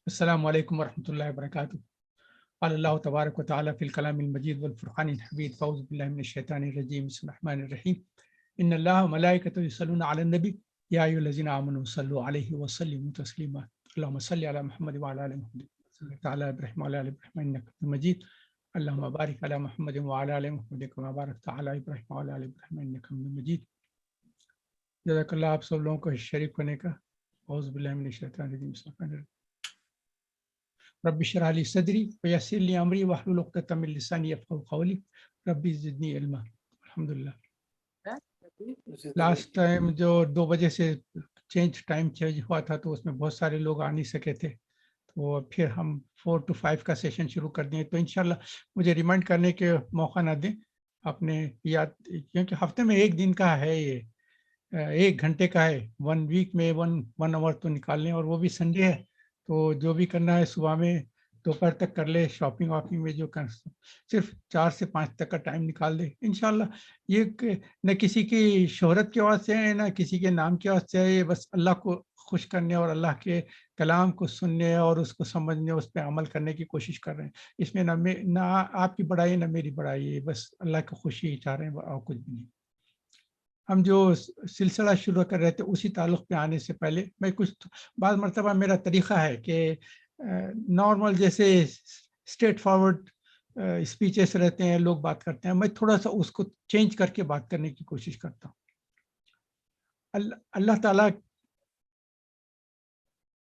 السلام علیکم ورحمۃ اللہ وبرکاتہ۔ قال اللہ تبارک و تعالی فی الکلام المجید والفرقان الحمید، فاعوذ باللہ من الشیطان الرجیم، بسم اللہ الرحمن الرحیم۔ ان اللہ وملائکتہ یصلون علی النبی یا ایھا الذین آمنوا صلوا علیہ وسلموا تسلیما۔ اللہم صل علی محمد وعلی آل محمد صلی تعالی ابراہیم وعلی آل ابراہیم انک حمید مجید۔ اللہم بارک علی محمد وعلی آل محمد کما بارکت علی ابراہیم وعلی آل ابراہیم انک حمید مجید۔ جزاک اللہ آپ سب لوگوں کو شریک ہونے کا۔ اعوذ باللہ من الشیطان الرجیم، بسم اللہ الرحمن الرحیم۔ رب اشرح لي صدری ویسر لي امری واحلل عقدۃ من لسانی یفقهوا قولی رب زدنی علما۔ الحمدللہ لاسٹ ٹائم جو 2 بجے سے ٹائم چینج ہوا تھا تو اس میں بہت سارے لوگ آ نہیں سکے تھے، تو پھر ہم 4 to 5 کا سیشن شروع کر دیں۔ تو انشاءاللہ مجھے ریمائنڈ کرنے کے موقع نہ دیں اپنے یاد، کیونکہ ہفتے میں ایک دن کا ہے، یہ 1 گھنٹے کا ہے، 1 ویک میں 1 آور تو نکال لیں، اور وہ بھی سنڈے ہے تو جو بھی کرنا ہے صبح میں دوپہر تک کر لے، شاپنگ واپنگ میں جو کر صرف 4 سے 5 تک کا ٹائم نکال دے انشاءاللہ۔ یہ نہ کسی کی شہرت کے واسطے ہے نہ کسی کے نام کے واسطے ہے، یہ بس اللہ کو خوش کرنے اور اللہ کے کلام کو سننے اور اس کو سمجھنے، اس پہ عمل کرنے کی کوشش کر رہے ہیں۔ اس میں نہ آپ کی بڑائی نہ میری بڑائی ہے، بس اللہ کی خوشی چاہ رہے ہیں اور کچھ بھی نہیں۔ ہم جو سلسلہ شروع کر رہے تھے اسی تعلق پہ آنے سے پہلے میں کچھ بعض مرتبہ میرا طریقہ ہے کہ نارمل جیسے اسٹریٹ فارورڈ اسپیچز رہتے ہیں، لوگ بات کرتے ہیں، میں تھوڑا سا اس کو چینج کر کے بات کرنے کی کوشش کرتا ہوں۔ اللہ تعالیٰ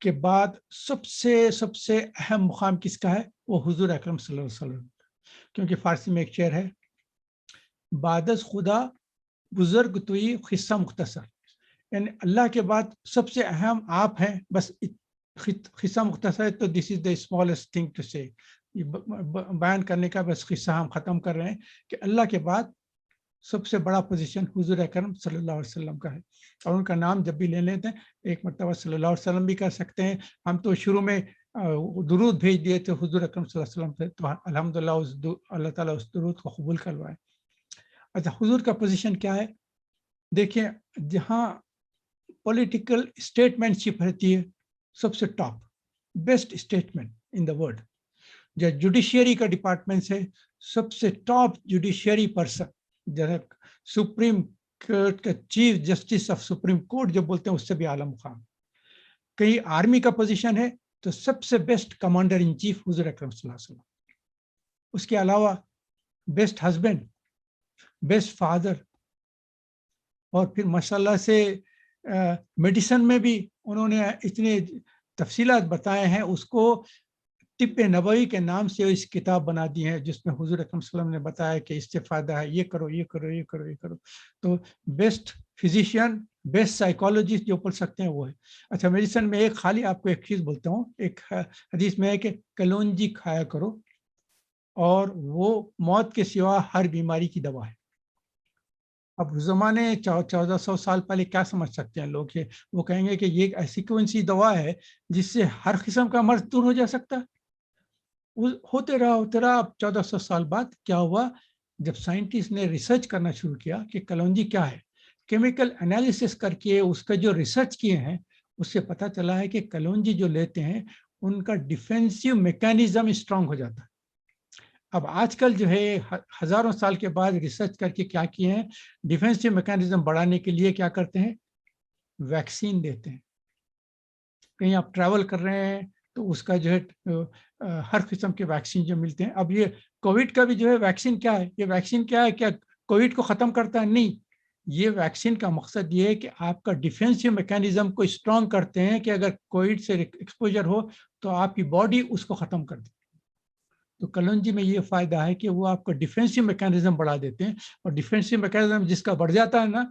کے بعد سب سے اہم مقام کس کا ہے؟ وہ حضور اکرم صلی اللہ علیہ وسلم، کیونکہ فارسی میں ایک شعر ہے، بعد از خدا بزرگ توئی قصہ مختصر، یعنی اللہ کے بعد سب سے اہم آپ ہیں، بس قصہ مختصر ہے تو دس از دا اسمالسٹ تھنگ ٹو سے، بیان کرنے کا بس قصہ ہم ختم کر رہے ہیں کہ اللہ کے بعد سب سے بڑا پوزیشن حضور اکرم صلی اللہ علیہ وسلم کا ہے، اور ان کا نام جب بھی لے لیتے ہیں ایک مرتبہ صلی اللہ علیہ وسلم بھی کر سکتے ہیں۔ ہم تو شروع میں درود بھیج دیے تھے حضور اکرم صلی اللہ علیہ وسلم سے، تو الحمدللہ اللہ تعالیٰ اس درود کو قبول کروائے۔ اچھا، حضور کا پوزیشن کیا ہے؟ دیکھیں، جہاں پولیٹیکل اسٹیٹمنٹ شپ رہتی ہے سب سے top best statement in the world, جو جوڈیشری کا ڈپارٹمنٹ ہے سب سے ٹاپ جوڈیشری پرسن، جیسے سپریم کورٹ کا chief justice of supreme court جو بولتے ہیں اس سے بھی اعلیٰ مقام۔ کہیں آرمی کا پوزیشن ہے تو سب سے بیسٹ کمانڈر ان چیف حضور اکرم صلی اللہ علیہ وسلم۔ اس کے علاوہ بیسٹ ہسبینڈ، بیسٹ فادر، اور پھر ماشاءاللہ سے میڈیسن میں بھی انہوں نے اتنے تفصیلات بتائے ہیں، اس کو طب نبوی کے نام سے اس کتاب بنا دی ہے جس میں حضور اکرم صلی اللہ علیہ وسلم نے بتایا کہ اس سے فائدہ ہے، یہ کرو یہ کرو یہ کرو یہ کرو۔ تو بیسٹ فزیشین، بیسٹ سائیکالوجسٹ جو پڑھ سکتے ہیں وہ ہے۔ اچھا، میڈیسن میں ایک خالی آپ کو ایک چیز بولتا ہوں، ایک حدیث میں ہے کہ کلونجی کھایا کرو، اور وہ موت کے سوا ہر بیماری کی دوا ہے۔ اب زمانے 1400 سال پہلے کیا سمجھ سکتے ہیں لوگ، وہ کہیں گے کہ یہ ایسی کون سی دوا ہے جس سے ہر قسم کا مرض دور ہو جا سکتا ہے؟ ہوتے رہا 1400 سال بعد کیا ہوا، جب سائنٹسٹ نے ریسرچ کرنا شروع کیا کہ کلونجی کیا ہے، کیمیکل انالیسس کر کے اس کا جو ریسرچ کیے ہیں اس سے پتہ چلا ہے کہ کلونجی جو لیتے ہیں ان کا ڈیفینسو میکانزم اسٹرانگ ہو جاتا ہے۔ اب آج کل جو ہے ہزاروں سال کے بعد ریسرچ کر کے کیا کیے ہیں، ڈیفینسو میکانزم بڑھانے کے لیے کیا کرتے ہیں، ویکسین دیتے ہیں۔ کہیں آپ ٹریول کر رہے ہیں تو اس کا جو ہے ہر قسم کے ویکسین جو ملتے ہیں۔ اب یہ کووڈ کا بھی جو ہے ویکسین کیا ہے، یہ ویکسین کیا ہے، کیا کووڈ کو ختم کرتا ہے؟ نہیں، یہ ویکسین کا مقصد یہ ہے کہ آپ کا ڈیفینسو میکانزم کو اسٹرانگ کرتے ہیں کہ اگر کووڈ سے ایکسپوجر ہو تو آپ کی باڈی اس کو ختم کر دے۔ تو کلونجی میں یہ فائدہ ہے کہ وہ آپ کا ڈیفینسو میکانزم بڑھا دیتے ہیں، اور ڈیفینسو میکانزم جس کا بڑھ جاتا ہے نا،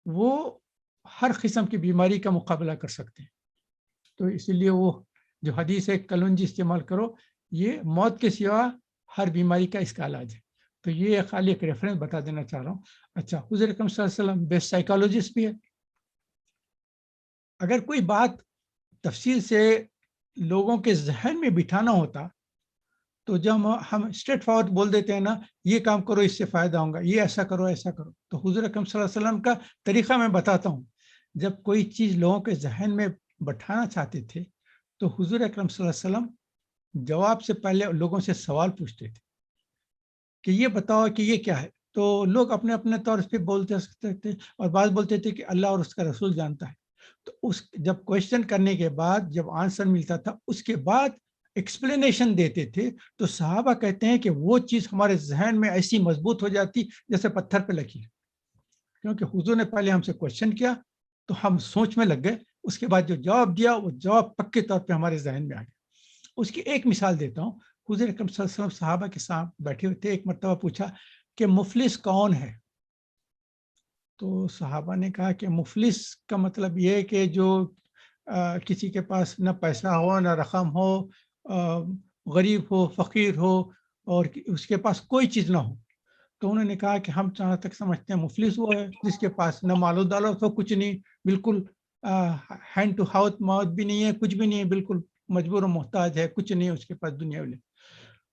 وہ ہر قسم کی بیماری کا مقابلہ کر سکتے ہیں۔ تو اسی لیے وہ جو حدیث ہے کلونجی استعمال کرو، یہ موت کے سوا ہر بیماری کا اس کا علاج ہے۔ تو یہ خالی ایک ریفرنس بتا دینا چاہ رہا ہوں۔ اچھا، حضور اکرم صلی اللہ علیہ وسلم بیسٹ سائیکالوجسٹ بھی ہے۔ اگر کوئی بات تفصیل سے لوگوں کے ذہن میں بٹھانا ہوتا تو جب ہم اسٹریٹ فارورڈ بول دیتے ہیں نا، یہ کام کرو اس سے فائدہ ہوگا، یہ ایسا کرو ایسا کرو، تو حضور اکرم صلی اللہ علیہ وسلم کا طریقہ میں بتاتا ہوں۔ جب کوئی چیز لوگوں کے ذہن میں بٹھانا چاہتے تھے تو حضور اکرم صلی اللہ علیہ وسلم جواب سے پہلے لوگوں سے سوال پوچھتے تھے کہ یہ بتاؤ کہ یہ کیا ہے. تو لوگ اپنے اپنے طور پہ بولتے تھے اور بعض بولتے تھے کہ اللہ اور اس کا رسول جانتا ہے. تو اس جب کوشچن کرنے کے بعد جب آنسر ملتا تھا اس کے بعد ایکسپلینیشن دیتے تھے تو صحابہ کہتے ہیں کہ وہ چیز ہمارے ذہن میں ایسی مضبوط ہو جاتی جیسے پتھر پہ لکیر, کیونکہ حضور نے پہلے ہم سے کوشچن کیا تو ہم سوچ میں لگ گئے, اس کے بعد جو جواب دیا وہ جواب پکے طور پہ ہمارے ذہن میں آ گیا. اس کی ایک مثال دیتا ہوں. حضور اکرم صلی اللہ علیہ وسلم صحابہ کے ساتھ بیٹھے ہوئے تھے, ایک مرتبہ پوچھا کہ مفلس کون ہے؟ تو صحابہ نے کہا کہ مفلس کا مطلب یہ ہے کہ جو کسی کے پاس نہ پیسہ ہو نہ رقم ہو, غریب ہو, فقیر ہو, اور اس کے پاس کوئی چیز نہ ہو. تو انہوں نے کہا کہ ہم جہاں تک سمجھتے ہیں مفلس وہ ہے جس کے پاس نہ مال و دولت ہو, کچھ نہیں, بالکل ہینڈ ٹو ماؤتھ بھی نہیں ہے, کچھ بھی نہیں ہے, بالکل مجبور و محتاج ہے, کچھ نہیں ہے اس کے پاس دنیا میں.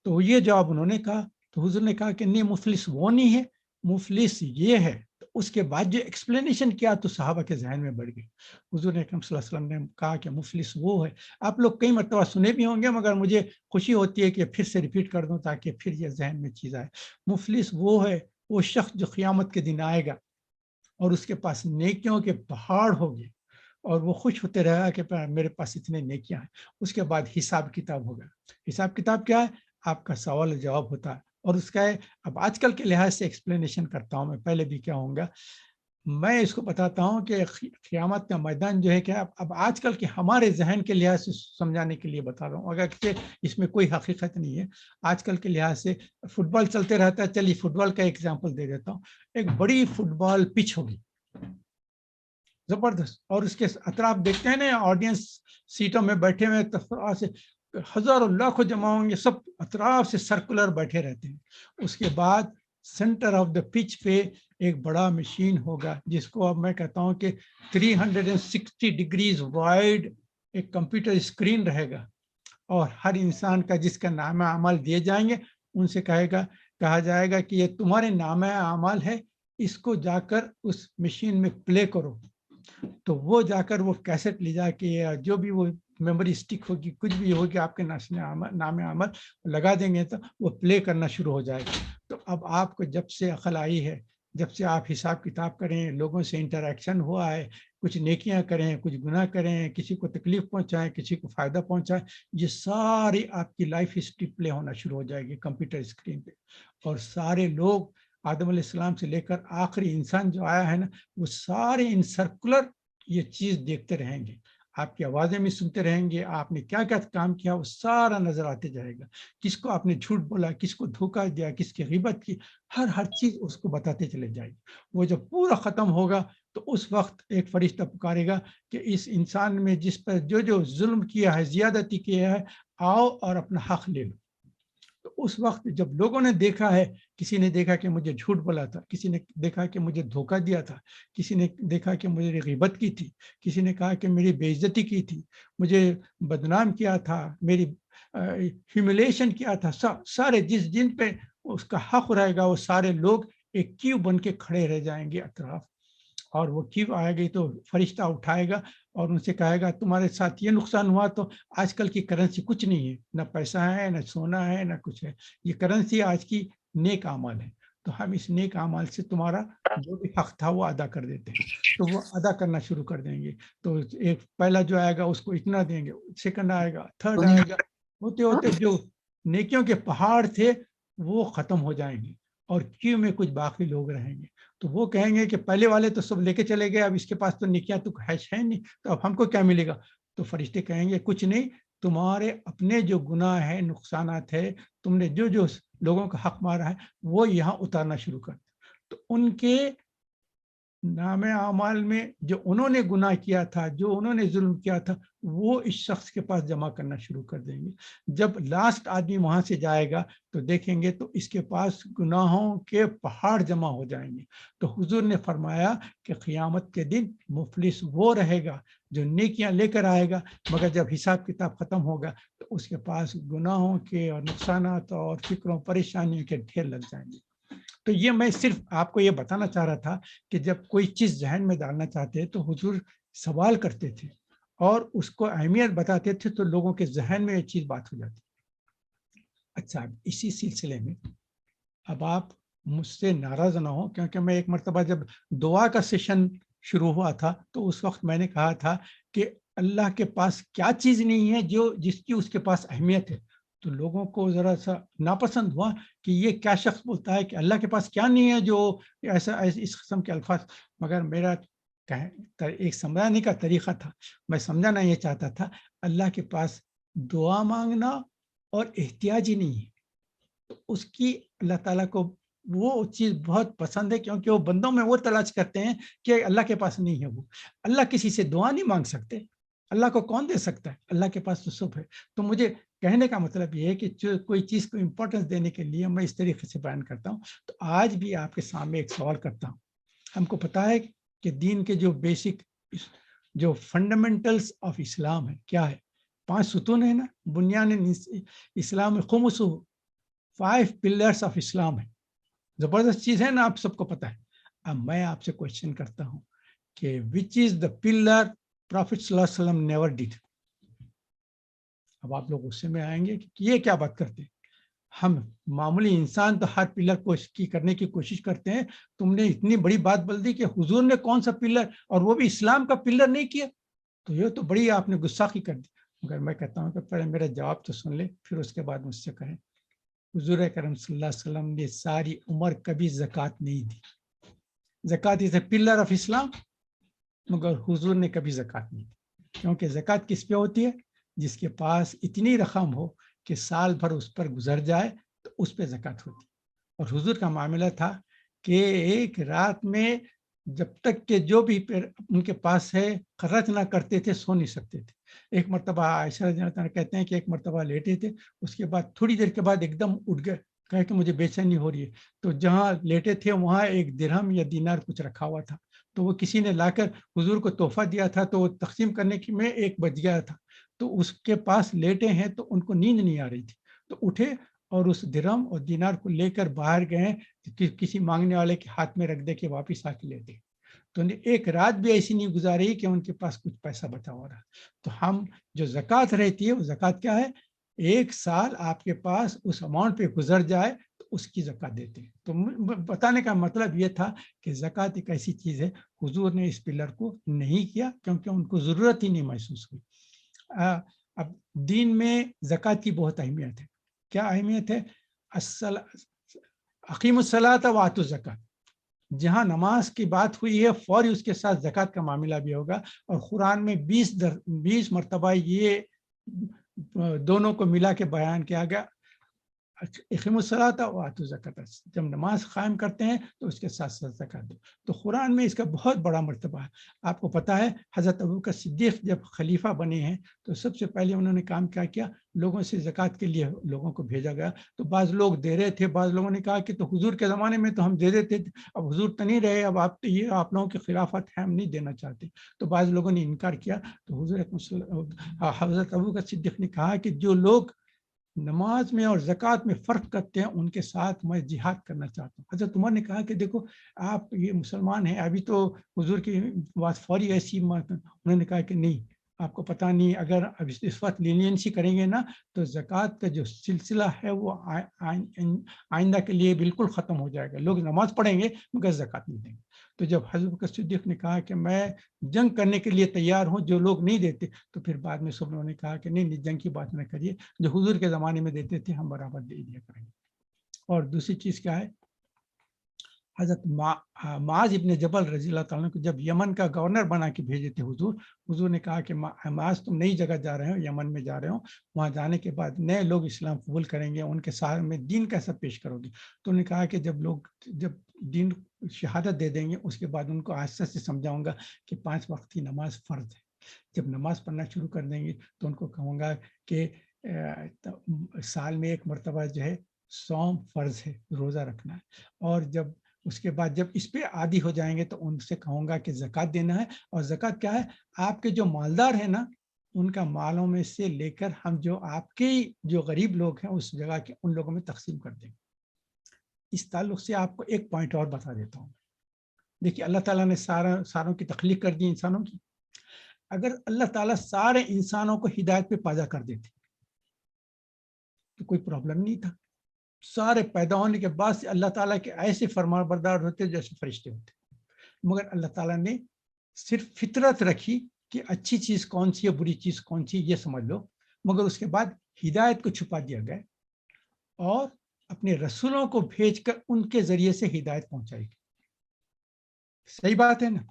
تو یہ جواب انہوں نے کہا. تو حضور نے کہا کہ نہیں, مفلس وہ نہیں ہے, مفلس یہ ہے. تو اس کے بعد جو ایکسپلینیشن کیا تو صحابہ کے ذہن میں بڑھ گئی. حضور اکرم صلی اللہ علیہ وسلم نے کہا کہ مفلس وہ ہے. آپ لوگ کئی مرتبہ سنے بھی ہوں گے مگر مجھے خوشی ہوتی ہے کہ پھر سے ریپیٹ کر دوں تاکہ پھر یہ ذہن میں چیز آئے. مفلس وہ ہے, وہ شخص جو قیامت کے دن آئے گا اور اس کے پاس نیکیوں کے پہاڑ ہوگی اور وہ خوش ہوتے رہے گا کہ میرے پاس اتنے نیکیاں ہیں. اس کے بعد حساب کتاب ہوگا. حساب کتاب کیا ہے؟ آپ کا سوال جواب ہوتا ہے. اور اس کا اب آج کل کے لحاظ سے ایکسپلینیشن کرتا ہوں میں, پہلے بھی کیا ہوں گا, میں اس کو بتاتا ہوں کہ قیامت کا میدان جو ہے کہ اب آج کل کے ہمارے ذہن کے لحاظ سے سمجھانے کے لیے بتا رہا ہوں, اگر اس میں کوئی حقیقت نہیں ہے. آج کل کے لحاظ سے فٹ بال چلتے رہتا ہے, چلیے فٹ بال کا ایگزامپل دے دیتا ہوں. ایک بڑی فٹ بال پچ ہوگی زبردست, اور اس کے اطراف دیکھتے ہیں نا آڈینس سیٹوں میں بیٹھے ہوئے سے ہزاروں لاکھوں جمع ہوں گے, سب اطراف سے سرکولر بیٹھے رہتے ہیں. اس کے بعد سینٹر آف دا پچ پہ ایک بڑا مشین ہوگا جس کو اب میں کہتا ہوں کہ 360 ڈگریز وائڈ ایک کمپیوٹر اسکرین رہے گا, اور ہر انسان کا جس کا نام اعمال دیے جائیں گے ان سے کہا جائے گا کہ یہ تمہارے نام اعمال ہے, اس کو جا کر اس مشین میں پلے کرو. تو وہ جا کر وہ کیسٹ لے جا کے جو بھی وہ میموری اسٹک ہوگی, کچھ بھی ہوگی, آپ کے نام عمل لگا دیں گے تو وہ پلے کرنا شروع ہو جائے گا. تو اب آپ کو جب سے عقل آئی ہے, جب سے آپ حساب کتاب کریں, لوگوں سے انٹریکشن ہوا ہے, کچھ نیکیاں کریں, کچھ گناہ کریں, کسی کو تکلیف پہنچائیں, کسی کو فائدہ پہنچائیں, یہ ساری آپ کی لائف ہسٹری پلے ہونا شروع ہو جائے گی کمپیوٹر اسکرین پہ. اور سارے لوگ آدم علیہ السلام سے لے کر آخری انسان جو آیا ہے نا, وہ سارے ان سرکولر یہ چیز دیکھتے رہیں گے, آپ کی آوازیں بھی سنتے رہیں گے, آپ نے کیا کیا کام کیا وہ سارا نظر آتے جائے گا. کس کو آپ نے جھوٹ بولا, کس کو دھوکہ دیا, کس کی غیبت کی, ہر چیز اس کو بتاتے چلے جائے گی. وہ جب پورا ختم ہوگا تو اس وقت ایک فرشتہ پکارے گا کہ اس انسان میں جس پر جو ظلم کیا ہے, زیادتی کیا ہے, آؤ اور اپنا حق لے لو. تو اس وقت جب لوگوں نے دیکھا ہے, کسی نے دیکھا کہ مجھے جھوٹ بولا تھا, کسی نے دیکھا کہ مجھے دھوکہ دیا تھا, کسی نے دیکھا کہ مجھے غیبت کی تھی, کسی نے کہا کہ میری بے عزتی کی تھی, مجھے بدنام کیا تھا, میری ہیوملیشن کیا تھا, سارے جن پہ اس کا حق رہے گا وہ سارے لوگ ایک کیو بن کے کھڑے رہ جائیں گے اطراف. اور وہ کیو آئے گی تو فرشتہ اٹھائے گا اور ان سے کہے گا تمہارے ساتھ یہ نقصان ہوا, تو آج کل کی کرنسی کچھ نہیں ہے, نہ پیسہ ہے, نہ سونا ہے, نہ کچھ ہے, یہ کرنسی آج کی نیک اعمال ہے. تو ہم اس نیک اعمال سے تمہارا جو بھی حق تھا وہ ادا کر دیتے ہیں. تو وہ ادا کرنا شروع کر دیں گے. تو ایک پہلا جو آئے گا اس کو اتنا دیں گے, سیکنڈ آئے گا, تھرڈ آئے گا, ہوتے ہوتے جو نیکیوں کے پہاڑ تھے وہ ختم ہو جائیں گے اور کیوں میں کچھ باقی لوگ رہیں گے. تو وہ کہیں گے کہ پہلے والے تو سب لے کے چلے گئے, اب اس کے پاس تو نیکیاں تو ہے نہیں, تو اب ہم کو کیا ملے گا؟ تو فرشتے کہیں گے کچھ نہیں, تمہارے اپنے جو گناہ ہے, نقصانات ہے, تم نے جو لوگوں کا حق مارا ہے وہ یہاں اتارنا شروع کر. تو ان کے نام اعمال میں جو انہوں نے گناہ کیا تھا, جو انہوں نے ظلم کیا تھا, وہ اس شخص کے پاس جمع کرنا شروع کر دیں گے. جب لاسٹ آدمی وہاں سے جائے گا تو دیکھیں گے تو اس کے پاس گناہوں کے پہاڑ جمع ہو جائیں گے. تو حضور نے فرمایا کہ قیامت کے دن مفلس وہ رہے گا جو نیکیاں لے کر آئے گا, مگر جب حساب کتاب ختم ہوگا تو اس کے پاس گناہوں کے اور نقصانات اور فکروں پریشانیوں کے ڈھیر لگ جائیں گے. تو یہ میں صرف آپ کو یہ بتانا چاہ رہا تھا کہ جب کوئی چیز ذہن میں ڈالنا چاہتے ہیں تو حضور سوال کرتے تھے اور اس کو اہمیت بتاتے تھے تو لوگوں کے ذہن میں یہ چیز بات ہو جاتی. اچھا اسی سلسلے میں اب آپ مجھ سے ناراض نہ ہو، کیونکہ میں ایک مرتبہ جب دعا کا سیشن شروع ہوا تھا تو اس وقت میں نے کہا تھا کہ اللہ کے پاس کیا چیز نہیں ہے جو جس کی اس کے پاس اہمیت ہے. تو لوگوں کو ذرا سا ناپسند ہوا کہ یہ کیا شخص بولتا ہے کہ اللہ کے پاس کیا نہیں ہے جو ایسا اس قسم کے الفاظ. مگر میرا ایک سمجھانے کا طریقہ تھا، میں سمجھانا یہ چاہتا تھا اللہ کے پاس دعا مانگنا اور احتیاجی نہیں ہے. تو اس کی اللہ تعالیٰ کو وہ چیز بہت پسند ہے، کیونکہ وہ بندوں میں وہ تلاش کرتے ہیں کہ اللہ کے پاس نہیں ہے. وہ اللہ کسی سے دعا نہیں مانگ سکتے، اللہ کو کون دے سکتا ہے؟ اللہ کے پاس تو سب ہے. تو مجھے کہنے کا مطلب یہ ہے کہ کوئی چیز کو امپورٹنس دینے کے لیے میں اس طریقے سے بیان کرتا ہوں. تو آج بھی آپ کے سامنے ایک سوال کرتا ہوں. ہم کو پتا ہے کہ دین کے جو بیسک جو فنڈامنٹلز آف اسلام ہے کیا ہے؟ 5 ستون ہے نا، بنیان اسلام میں خمس 5 پلرس آف اسلام ہے. زبردست چیز ہے نا، آپ سب کو پتا ہے. اب میں آپ سے کوشچن کرتا ہوں کہ وچ از دا پلر پروفیٹ صلی اللہ علیہ وسلم نیور ڈیڈ. اب آپ لوگ غصے میں آئیں گے کہ یہ کیا بات کرتے ہیں، ہم معمولی انسان تو ہر پلر کو کرنے کی کوشش کرتے ہیں. تم نے اتنی بڑی بات بول دی کہ حضور نے کون سا پلر، اور وہ بھی اسلام کا پلر نہیں کیا، تو یہ تو بڑی آپ نے گستاخی کر دی. مگر میں کہتا ہوں کہ پہلے میرا جواب تو سن لے، پھر اس کے بعد مجھ سے کہیں. حضور اکرم صلی اللہ علیہ وسلم نے ساری عمر کبھی زکوٰۃ نہیں دی. زکوٰۃ از اے پلر آف اسلام، مگر حضور نے کبھی زکوٰۃ نہیں دی. کیونکہ زکوٰۃ کس پہ ہوتی ہے؟ جس کے پاس اتنی رقم ہو کہ سال بھر اس پر گزر جائے تو اس پہ زکوٰۃ ہوتی. اور حضور کا معاملہ تھا کہ ایک رات میں جب تک کہ جو بھی ان کے پاس ہے خرچ نہ کرتے تھے سو نہیں سکتے تھے. ایک مرتبہ عائشہ رضی اللہ عنہا کہتے ہیں کہ ایک مرتبہ لیٹے تھے، اس کے بعد تھوڑی دیر کے بعد ایک دم اٹھ گئے، کہے کہ مجھے بے چینی ہو رہی ہے. تو جہاں لیٹے تھے وہاں ایک درہم یا دینار کچھ رکھا ہوا تھا، تو وہ کسی نے لا کر حضور کو تحفہ دیا تھا، تو وہ تقسیم کرنے کی میں ایک بچ گیا تھا. تو اس کے پاس لیٹے ہیں تو ان کو نیند نہیں آ رہی تھی، تو اٹھے اور اس درہم اور دینار کو لے کر باہر گئے کسی مانگنے والے کے ہاتھ میں رکھ دے کے واپس آ کے لیتے. تو ایک رات بھی ایسی نہیں گزاری کہ ان کے پاس کچھ پیسہ بچا ہو رہا. تو ہم جو زکوٰۃ رہتی ہے وہ زکوٰۃ کیا ہے؟ ایک سال آپ کے پاس اس اماؤنٹ پہ گزر جائے تو اس کی زکوٰۃ دیتے ہیں. تو بتانے کا مطلب یہ تھا کہ زکوٰۃ ایک ایسی چیز ہے، حضور نے اس پلر کو نہیں کیا کیونکہ ان کو ضرورت ہی نہیں محسوس ہوئی. اب دین میں زکوٰۃ کی بہت اہمیت ہے. کیا اہمیت ہے؟ اقیموا الصلاۃ وآتوا الزکاۃ. جہاں نماز کی بات ہوئی ہے فوری اس کے ساتھ زکوٰۃ کا معاملہ بھی ہوگا. اور قرآن میں 20 مرتبہ یہ دونوں کو ملا کے بیان کیا گیا. اقیموا الصلاۃ وآتوا الزکاۃ، جب نماز قائم کرتے ہیں تو اس کے ساتھ ساتھ زکوٰۃ دو. تو قرآن میں اس کا بہت بڑا مرتبہ ہے. آپ کو پتا ہے حضرت ابوبکر صدیق جب خلیفہ بنے ہیں تو سب سے پہلے انہوں نے کام کیا کیا؟ لوگوں سے زکوٰۃ کے لیے لوگوں کو بھیجا گیا. تو بعض لوگ دے رہے تھے، بعض لوگوں نے کہا کہ تو حضور کے زمانے میں تو ہم دے دیتے تھے، اب حضور تو نہیں رہے، اب آپ یہ آپ لوگوں کی خلافت ہے، ہم نہیں دینا چاہتے. تو بعض لوگوں نے انکار کیا. تو حضرت ابوبکر صدیق نے کہا کہ جو لوگ نماز میں اور زکوٰۃ میں فرق کرتے ہیں ان کے ساتھ میں جہاد کرنا چاہتا ہوں. حضرت عمر نے کہا کہ دیکھو آپ یہ مسلمان ہیں، ابھی تو حضور کی بات فوری ایسی، انہوں نے کہا کہ نہیں، آپ کو پتہ نہیں، اگر اب اس وقت لینینسی کریں گے نا تو زکوٰۃ کا جو سلسلہ ہے وہ آئندہ کے لیے بالکل ختم ہو جائے گا. لوگ نماز پڑھیں گے مگر زکوٰۃ نہیں دیں گے. تو جب حضرت بکر صدیق نے کہا کہ میں جنگ کرنے کے لیے تیار ہوں جو لوگ نہیں دیتے، تو پھر بعد میں سب لوگوں نے کہا کہ نہیں جنگ کی بات نہ کریے، جو حضور کے زمانے میں دیتے تھے ہم برابر دے دیا کریں گے. اور دوسری چیز کیا ہے؟ حضرت معاذ ابن جبل رضی اللہ تعالیٰ کو جب یمن کا گورنر بنا کے بھیجے تھے حضور نے کہا کہ معاذ تم نئی جگہ جا رہے ہو، یمن میں جا رہے ہو، وہاں جانے کے بعد نئے لوگ اسلام قبول کریں گے، ان کے سامنے دین کیسا پیش کرو گی؟ تو انہوں نے کہا کہ جب دین شہادت دے دیں گے اس کے بعد ان کو آہستہ سے سمجھاؤں گا کہ 5 وقت کی نماز فرض ہے. جب نماز پڑھنا شروع کر دیں گے تو ان کو کہوں گا کہ سال میں ایک مرتبہ جو ہے صوم فرض ہے، روزہ رکھنا ہے. اور جب اس کے بعد جب اس پہ عادی ہو جائیں گے تو ان سے کہوں گا کہ زکوٰۃ دینا ہے. اور زکوٰۃ کیا ہے؟ آپ کے جو مالدار ہیں نا ان کا مالوں میں سے لے کر ہم جو آپ کے جو غریب لوگ ہیں اس جگہ کے ان لوگوں میں تقسیم کر دیں گے. اس تعلق سے آپ کو ایک پوائنٹ اور بتا دیتا ہوں. دیکھیے اللہ تعالیٰ نے ساروں کی تخلیق کر دی انسانوں کی. اگر اللہ تعالیٰ سارے انسانوں کو ہدایت پہ پیدا کر دیتے تو کوئی پرابلم نہیں تھا. سارے پیدا ہونے کے بعد سے اللہ تعالیٰ کے ایسے فرمان بردار ہوتے جیسے فرشتے ہوتے, مگر اللہ تعالیٰ نے صرف فطرت رکھی کہ اچھی چیز کون سی ہے, بری چیز کون سی یہ سمجھ لو, مگر اس کے بعد ہدایت کو چھپا دیا گیا اور اپنے رسولوں کو بھیج کر ان کے ذریعے سے ہدایت پہنچائی گئی. صحیح بات ہے نا؟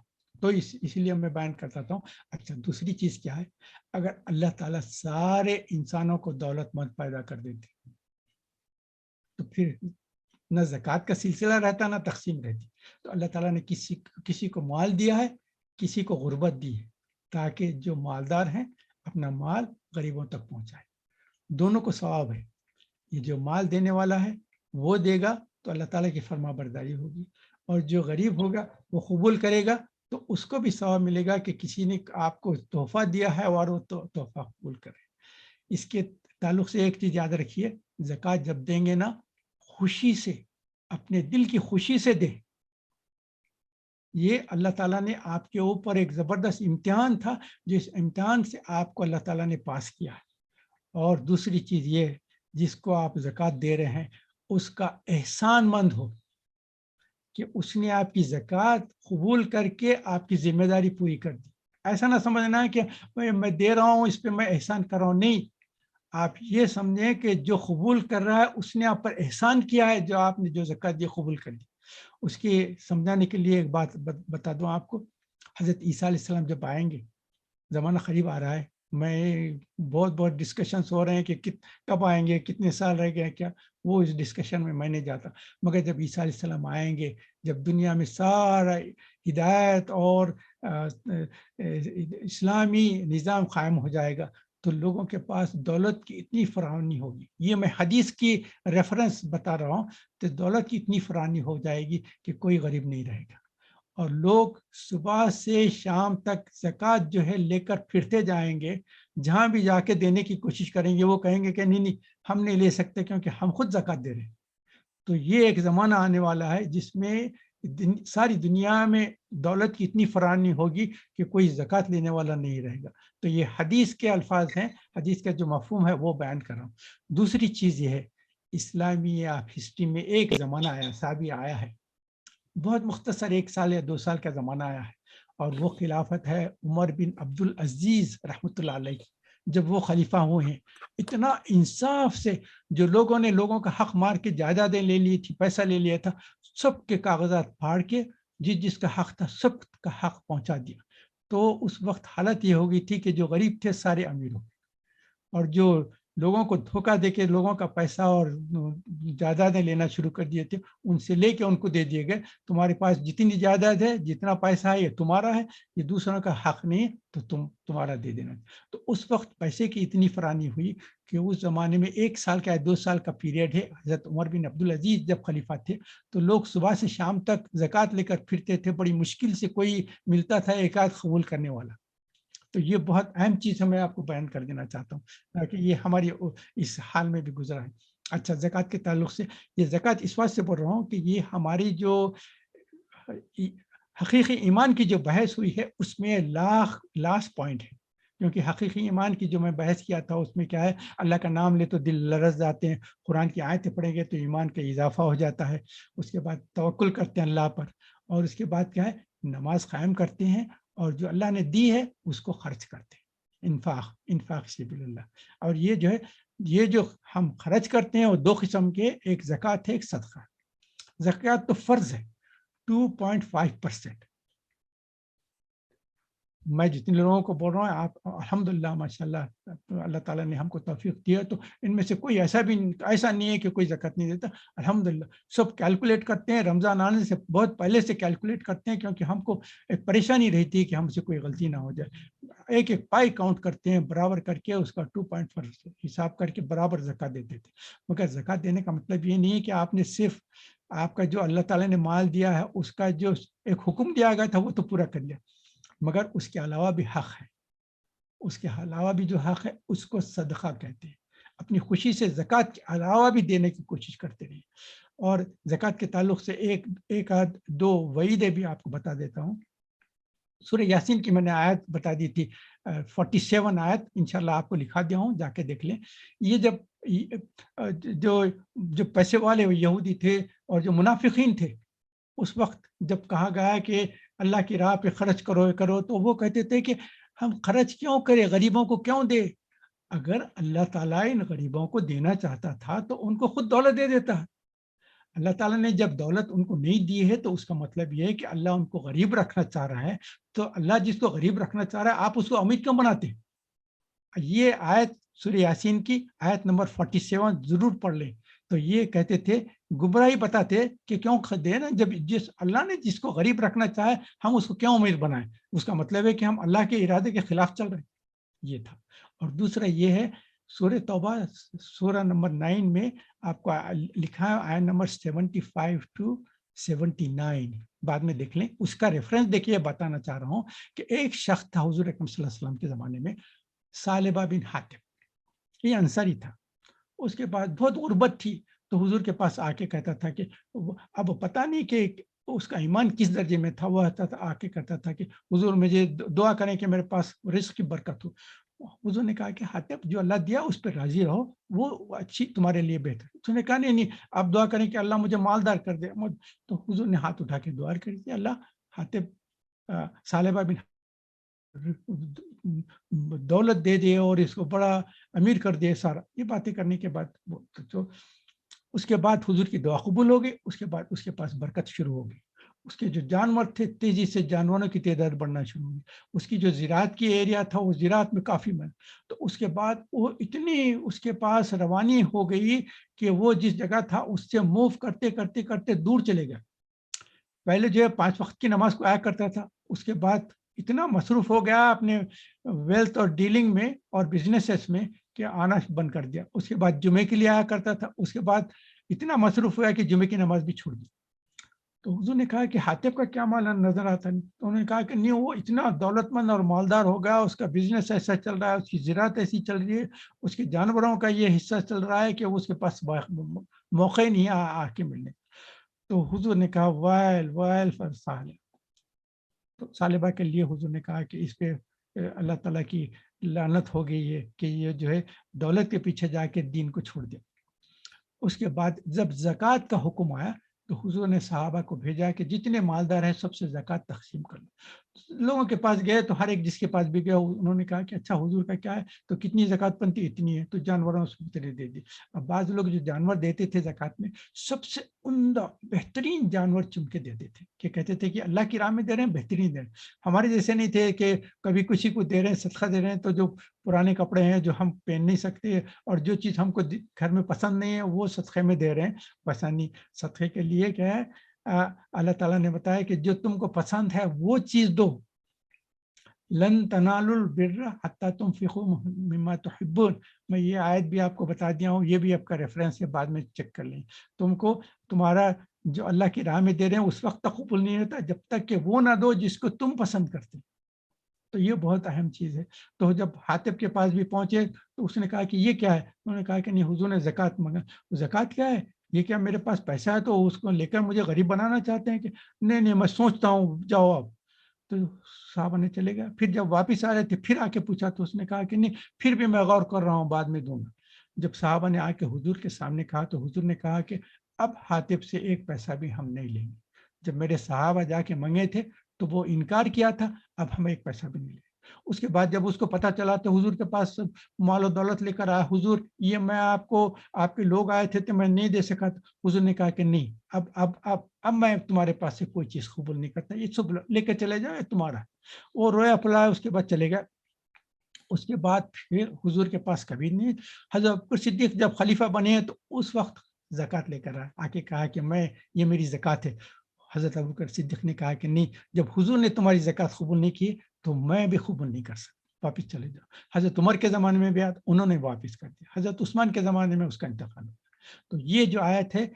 تو اسی لیے میں بیان کرتا ہوں. اچھا, دوسری چیز کیا ہے, اگر اللہ تعالیٰ سارے انسانوں کو دولت مند پیدا کر دیتے تو پھر نہ زکوٰۃ کا سلسلہ رہتا نہ تقسیم رہتی. تو اللہ تعالیٰ نے کسی کو مال دیا ہے, کسی کو غربت دی ہے, تاکہ جو مالدار ہیں اپنا مال غریبوں تک پہنچائے. دونوں کو ثواب ہے. یہ جو مال دینے والا ہے وہ دے گا تو اللہ تعالیٰ کی فرما برداری ہوگی, اور جو غریب ہوگا وہ قبول کرے گا تو اس کو بھی ثواب ملے گا کہ کسی نے آپ کو تحفہ دیا ہے اور وہ تحفہ قبول کرے. اس کے تعلق سے ایک چیز یاد رکھیے, زکوٰۃ جب دیں گے نا خوشی سے, اپنے دل کی خوشی سے دیں. یہ اللہ تعالیٰ نے آپ کے اوپر ایک زبردست امتحان تھا, جس امتحان سے آپ کو اللہ تعالیٰ نے پاس کیا ہے. اور دوسری چیز یہ, جس کو آپ زکوٰۃ دے رہے ہیں اس کا احسان مند ہو کہ اس نے آپ کی زکوٰۃ قبول کر کے آپ کی ذمہ داری پوری کر دی. ایسا نہ سمجھنا ہے کہ میں دے رہا ہوں اس پہ میں احسان کر رہا ہوں. نہیں, آپ یہ سمجھیں کہ جو قبول کر رہا ہے اس نے آپ پر احسان کیا ہے, جو آپ نے جو زکوٰۃ دی قبول کر دی. اس کی سمجھانے کے لیے ایک بات بتا دوں آپ کو. حضرت عیسیٰ علیہ السلام جب آئیں گے, زمانہ قریب آ رہا ہے, میں بہت ڈسکشنس ہو رہے ہیں کہ کب آئیں گے, کتنے سال رہ گئے کیا, وہ اس ڈسکشن میں نہیں جاتا. مگر جب عیسیٰ علیہ السلام آئیں گے, جب دنیا میں سارا ہدایت اور اسلامی نظام قائم ہو جائے گا تو لوگوں کے پاس دولت کی اتنی فراوانی ہوگی. یہ میں حدیث کی ریفرنس بتا رہا ہوں, تو دولت کی اتنی فراوانی ہو جائے گی کہ کوئی غریب نہیں رہے گا, اور لوگ صبح سے شام تک زکوٰۃ جو ہے لے کر پھرتے جائیں گے. جہاں بھی جا کے دینے کی کوشش کریں گے وہ کہیں گے کہ نہیں ہم نہیں لے سکتے کیونکہ ہم خود زکوٰۃ دے رہے ہیں. تو یہ ایک زمانہ آنے والا ہے جس میں ساری دنیا میں دولت کی اتنی فراوانی ہوگی کہ کوئی زکوٰۃ لینے والا نہیں رہے گا. تو یہ حدیث کے الفاظ ہیں, حدیث کا جو مفہوم ہے وہ بیان کر رہا ہوں. دوسری چیز یہ ہے, اسلامی ہسٹری میں ایک زمانہ آیا, صحابی آیا ہے, بہت مختصر 1 سال یا 2 سال کا زمانہ آیا ہے, اور وہ خلافت ہے عمر بن عبد العزیز رحمۃ اللہ علیہ. جب وہ خلیفہ ہوئے ہیں, اتنا انصاف سے جو لوگوں نے لوگوں کا حق مار کے جائیدادیں لے لی تھی, پیسہ لے لیا تھا, سب کے کاغذات پھاڑ کے جس کا حق تھا سب کا حق پہنچا دیا. تو اس وقت حالت یہ ہو گئی تھی کہ جو غریب تھے سارے امیر ہو گئے, اور جو لوگوں کو دھوکہ دے کے لوگوں کا پیسہ اور جائیدادیں لینا شروع کر دیے تھے, ان سے لے کے ان کو دے دیے گئے, تمہارے پاس جتنی جائیداد ہے جتنا پیسہ ہے یہ تمہارا ہے, یہ دوسروں کا حق نہیں ہے تو تمہارا دے دینا. تو اس وقت پیسے کی اتنی فراوانی ہوئی کہ اس زمانے میں 1 سال کا یا 2 سال کا پیریڈ ہے. حضرت عمر بن عبد العزیز جب خلیفہ تھے تو لوگ صبح سے شام تک زکوٰۃ لے کر پھرتے تھے, بڑی مشکل سے کوئی ملتا تھا ایک آدھ قبول کرنے والا. تو یہ بہت اہم چیز ہے, میں آپ کو بیان کر دینا چاہتا ہوں تاکہ یہ ہماری اس حال میں بھی گزرا ہے. اچھا, زکوٰۃ کے تعلق سے, یہ زکوٰۃ اس واسطے بول رہا ہوں کہ یہ ہماری جو حقیقی ایمان کی جو بحث ہوئی ہے اس میں لاسٹ پوائنٹ ہے, کیونکہ حقیقی ایمان کی جو میں بحث کیا تھا اس میں کیا ہے, اللہ کا نام لے تو دل لرز جاتے ہیں, قرآن کی آیتیں پڑھیں گے تو ایمان کا اضافہ ہو جاتا ہے, اس کے بعد توکل کرتے ہیں اللہ پر, اور اس کے بعد کیا ہے, نماز قائم کرتے ہیں, اور جو اللہ نے دی ہے اس کو خرچ کرتے ہیں, انفاق سبیل اللہ. اور یہ جو ہے, یہ جو ہم خرچ کرتے ہیں وہ 2 قسم کے, ایک زکوٰۃ ہے ایک صدقہ. زکوٰۃ تو فرض ہے 2.5%. میں جتنے لوگوں کو بول رہا ہوں, آپ الحمدللہ ماشاءاللہ اللہ تعالیٰ نے ہم کو توفیق دیا, تو ان میں سے کوئی ایسا نہیں ہے کہ کوئی زکوٰۃ نہیں دیتا. الحمدللہ سب کیلکولیٹ کرتے ہیں, رمضان آنے سے بہت پہلے سے کیلکولیٹ کرتے ہیں, کیونکہ ہم کو ایک پریشانی رہتی ہے کہ ہم سے کوئی غلطی نہ ہو جائے. ایک پائی کاؤنٹ کرتے ہیں, برابر کر کے اس کا 2.4 حساب کر کے برابر زکوٰۃ دیتے تھے. مگر زکوٰۃ دینے کا مطلب یہ نہیں ہے کہ آپ نے صرف آپ کا جو اللہ تعالیٰ نے مال دیا ہے اس کا جو ایک حکم دیا گیا تھا وہ تو پورا کر لیا, مگر اس کے علاوہ بھی حق ہے, اس کے علاوہ بھی جو حق ہے اس کو صدقہ کہتے ہیں. اپنی خوشی سے زکوٰۃ کے علاوہ بھی دینے کی کوشش کرتے رہیے. اور زکوٰۃ کے تعلق سے ایک آدھ 2 وعیدیں بھی آپ کو بتا دیتا ہوں. سورہ یاسین کی میں نے آیت بتا دی تھی 47 آیت، انشاءاللہ آپ کو لکھا دیا ہوں، جا کے دیکھ لیں. یہ جب جو پیسے والے یہودی تھے اور جو منافقین تھے، اس وقت جب کہا گیا کہ اللہ کی راہ پہ خرچ کرو، تو وہ کہتے تھے کہ ہم خرچ کیوں کریں، غریبوں کو کیوں دے. اگر اللہ تعالیٰ ان غریبوں کو دینا چاہتا تھا تو ان کو خود دولت دے دیتا. اللہ تعالیٰ نے جب دولت ان کو نہیں دی ہے تو اس کا مطلب یہ ہے کہ اللہ ان کو غریب رکھنا چاہ رہا ہے. تو اللہ جس کو غریب رکھنا چاہ رہا ہے، آپ اس کو امیر کیوں بناتے ہیں؟ یہ آیت سورہ یاسین کی آیت نمبر 47 ضرور پڑھ لیں. تو یہ کہتے تھے، گمراہی بتاتے کہ کیوں دے نا، جب اللہ نے جس کو غریب رکھنا چاہے ہم اس کو کیوں امیر بنائیں. اس کا مطلب ہے کہ ہم اللہ کے ارادے کے خلاف چل رہے ہیں. یہ تھا. اور دوسرا یہ ہے سورہ توبہ سورہ نمبر 9 میں آپ کو لکھا ہے آیت نمبر 75 to 79، بعد میں دیکھ لیں. اس کا ریفرنس دیکھیے. بتانا چاہ رہا ہوں کہ ایک شخص تھا حضور اکرم صلی اللہ علیہ وسلم کے زمانے میں، ثعلبہ بن حاتم. یہ انصاری تھا. اس کے بعد بہت غربت تھی، تو حضور کے پاس آ کے کہتا تھا کہ اب پتہ نہیں کہ اس کا ایمان کس درجے میں تھا. وہ آ کے کہتا تھا کہ حضور مجھے دعا کریں کہ میرے پاس رزق کی برکت ہو. حضور نے کہا کہ حاتم جو اللہ دیا اس پہ راضی رہو، وہ اچھی تمہارے لیے بہتر. اس نے کہا نہیں آپ دعا کریں کہ اللہ مجھے مالدار کر دے. تو حضور نے ہاتھ اٹھا کے دعا کری تھی، اللہ حاتم ثعلبہ بن دولت دے دے اور اس کو بڑا امیر کر دے سارا. یہ باتیں کرنے کے بعد تو اس کے بعد حضور کی دعا قبول ہو گئی. اس کے بعد اس کے پاس برکت شروع ہو گئی. اس کے جو جانور تھے تیزی سے جانوروں کی تعداد بڑھنا شروع ہوئی. اس کی جو زراعت کی ایریا تھا وہ زراعت میں کافی بنا. تو اس کے بعد وہ اتنی اس کے پاس روانی ہو گئی کہ وہ جس جگہ تھا اس سے موو کرتے کرتے کرتے دور چلے گئے. پہلے جو ہے 5 وقت کی نماز کو آیا کرتا تھا، اس کے بعد اتنا مصروف ہو گیا اپنے ویلتھ اور ڈیلنگ میں اور بزنسز میں کہ آنا بند کر دیا. اس کے بعد جمعے کے لیے آیا کرتا تھا. اس کے بعد اتنا مصروف ہوا کہ جمعے کی نماز بھی چھوڑ دی. تو حضور نے کہا کہ حاتب کا کیا مال نظر آتا ہے؟ تو انہوں نے کہا کہ نہیں، وہ اتنا دولت مند اور مالدار ہو گیا، اس کا بزنس ایسا چل رہا ہے، اس کی زراعت ایسی چل رہی ہے، اس کے جانوروں کا یہ حصہ چل رہا ہے کہ اس کے پاس موقع ہی نہیں آ کے ملنے. تو حضور نے کہا وائل وائل فر ثعلبہ. تو ثعلبہ کے لیے حضور نے کہا کہ اس پہ اللہ تعالیٰ کی لعنت ہو گئی ہے کہ یہ جو ہے دولت کے پیچھے جا کے دین کو چھوڑ دیا. اس کے بعد جب زکوٰۃ کا حکم آیا تو حضور نے صحابہ کو بھیجا کہ جتنے مالدار ہیں سب سے زکوٰۃ تقسیم کر لو. لوگوں کے پاس گئے تو ہر ایک جس کے پاس بھی گیا انہوں نے کہا کہ اچھا حضور کا کیا ہے؟ تو کتنی زکوٰۃ بنتی؟ اتنی ہے. تو جانوروں سے دے دی. اب بعض لوگ جو جانور دیتے تھے زکوٰۃ میں سب سے عمدہ بہترین جانور چن کے دیتے تھے کہ کہتے تھے کہ اللہ کی راہ میں دے رہے ہیں، بہترین دے رہے ہیں. ہمارے جیسے نہیں تھے کہ کبھی کسی کو دے رہے ہیں صدقہ دے رہے ہیں تو جو پرانے کپڑے ہیں جو ہم پہن نہیں سکتے اور جو چیز ہم کو گھر میں پسند نہیں ہے وہ صدقے میں دے رہے ہیں. پسند نہیں. صدقے کے لیے کیا ہے؟ اللہ تعالیٰ نے بتایا کہ جو تم کو پسند ہے وہ چیز دو. لن تنالوا البر حتى تنفقوا مما تحبون. میں یہ آیت بھی آپ کو بتا دیا ہوں، یہ بھی آپ کا ریفرنس ہے، بعد میں چیک کر لیں. تم کو تمہارا جو اللہ کی راہ میں دے رہے ہیں اس وقت تک قبول نہیں ہوتا جب تک کہ وہ نہ دو جس کو تم پسند کرتے. تو یہ بہت اہم چیز ہے. تو جب حاتب کے پاس بھی پہنچے تو اس نے کہا کہ یہ کیا ہے؟ انہوں نے کہا کہ نہیں، حضور نے زکوٰۃ مانگا. زکوٰۃ کیا ہے؟ یہ کیا میرے پاس پیسہ ہے تو اس کو لے کر مجھے غریب بنانا چاہتے ہیں؟ کہ نہیں میں سوچتا ہوں، جاؤ اب. تو صحابہ نے چلے گئے. پھر جب واپس آ رہے تھے پھر آ کے پوچھا تو اس نے کہا کہ نہیں، پھر بھی میں غور کر رہا ہوں، بعد میں دوں گا. جب صحابہ نے آ کے حضور کے سامنے کہا تو حضور نے کہا کہ اب حاتب سے ایک پیسہ بھی ہم نہیں لیں گے. جب میرے صحابہ جا کے منگے تھے تو وہ انکار کیا تھا، اب ہم ایک پیسہ بھی نہیں لیں. اس کے بعد جب اس کو پتہ چلا تو حضور کے پاس مال و دولت لے کر آیا. حضور یہ میں آپ کے لوگ آئے تھے تو میں نہیں دے سکا. حضور نے کہا کہ نہیں، اب میں تمہارے پاس سے کوئی چیز قبول نہیں کرتا، یہ سب لے کے چلے جاؤ، یہ تمہارا. وہ رویا پلایا، اس کے بعد چلے گئے. اس کے بعد پھر حضور کے پاس کبھی نہیں. حضرت ابوبکر صدیق جب خلیفہ بنے تو اس وقت زکوٰۃ لے کر آ کے کہا کہ یہ میری زکوٰۃ ہے. حضرت ابوبکر صدیق نے کہا کہ نہیں، جب حضور نے تمہاری زکوٰۃ قبول نہیں کی تو میں بھی قبول نہیں کر سکتا، واپس چلے جاؤ. حضرت عمر کے زمانے میں بھی انہوں نے واپس کر دیا. حضرت عثمان کے زمانے میں اس کا انتقال ہوا. تو یہ جو آیت ہے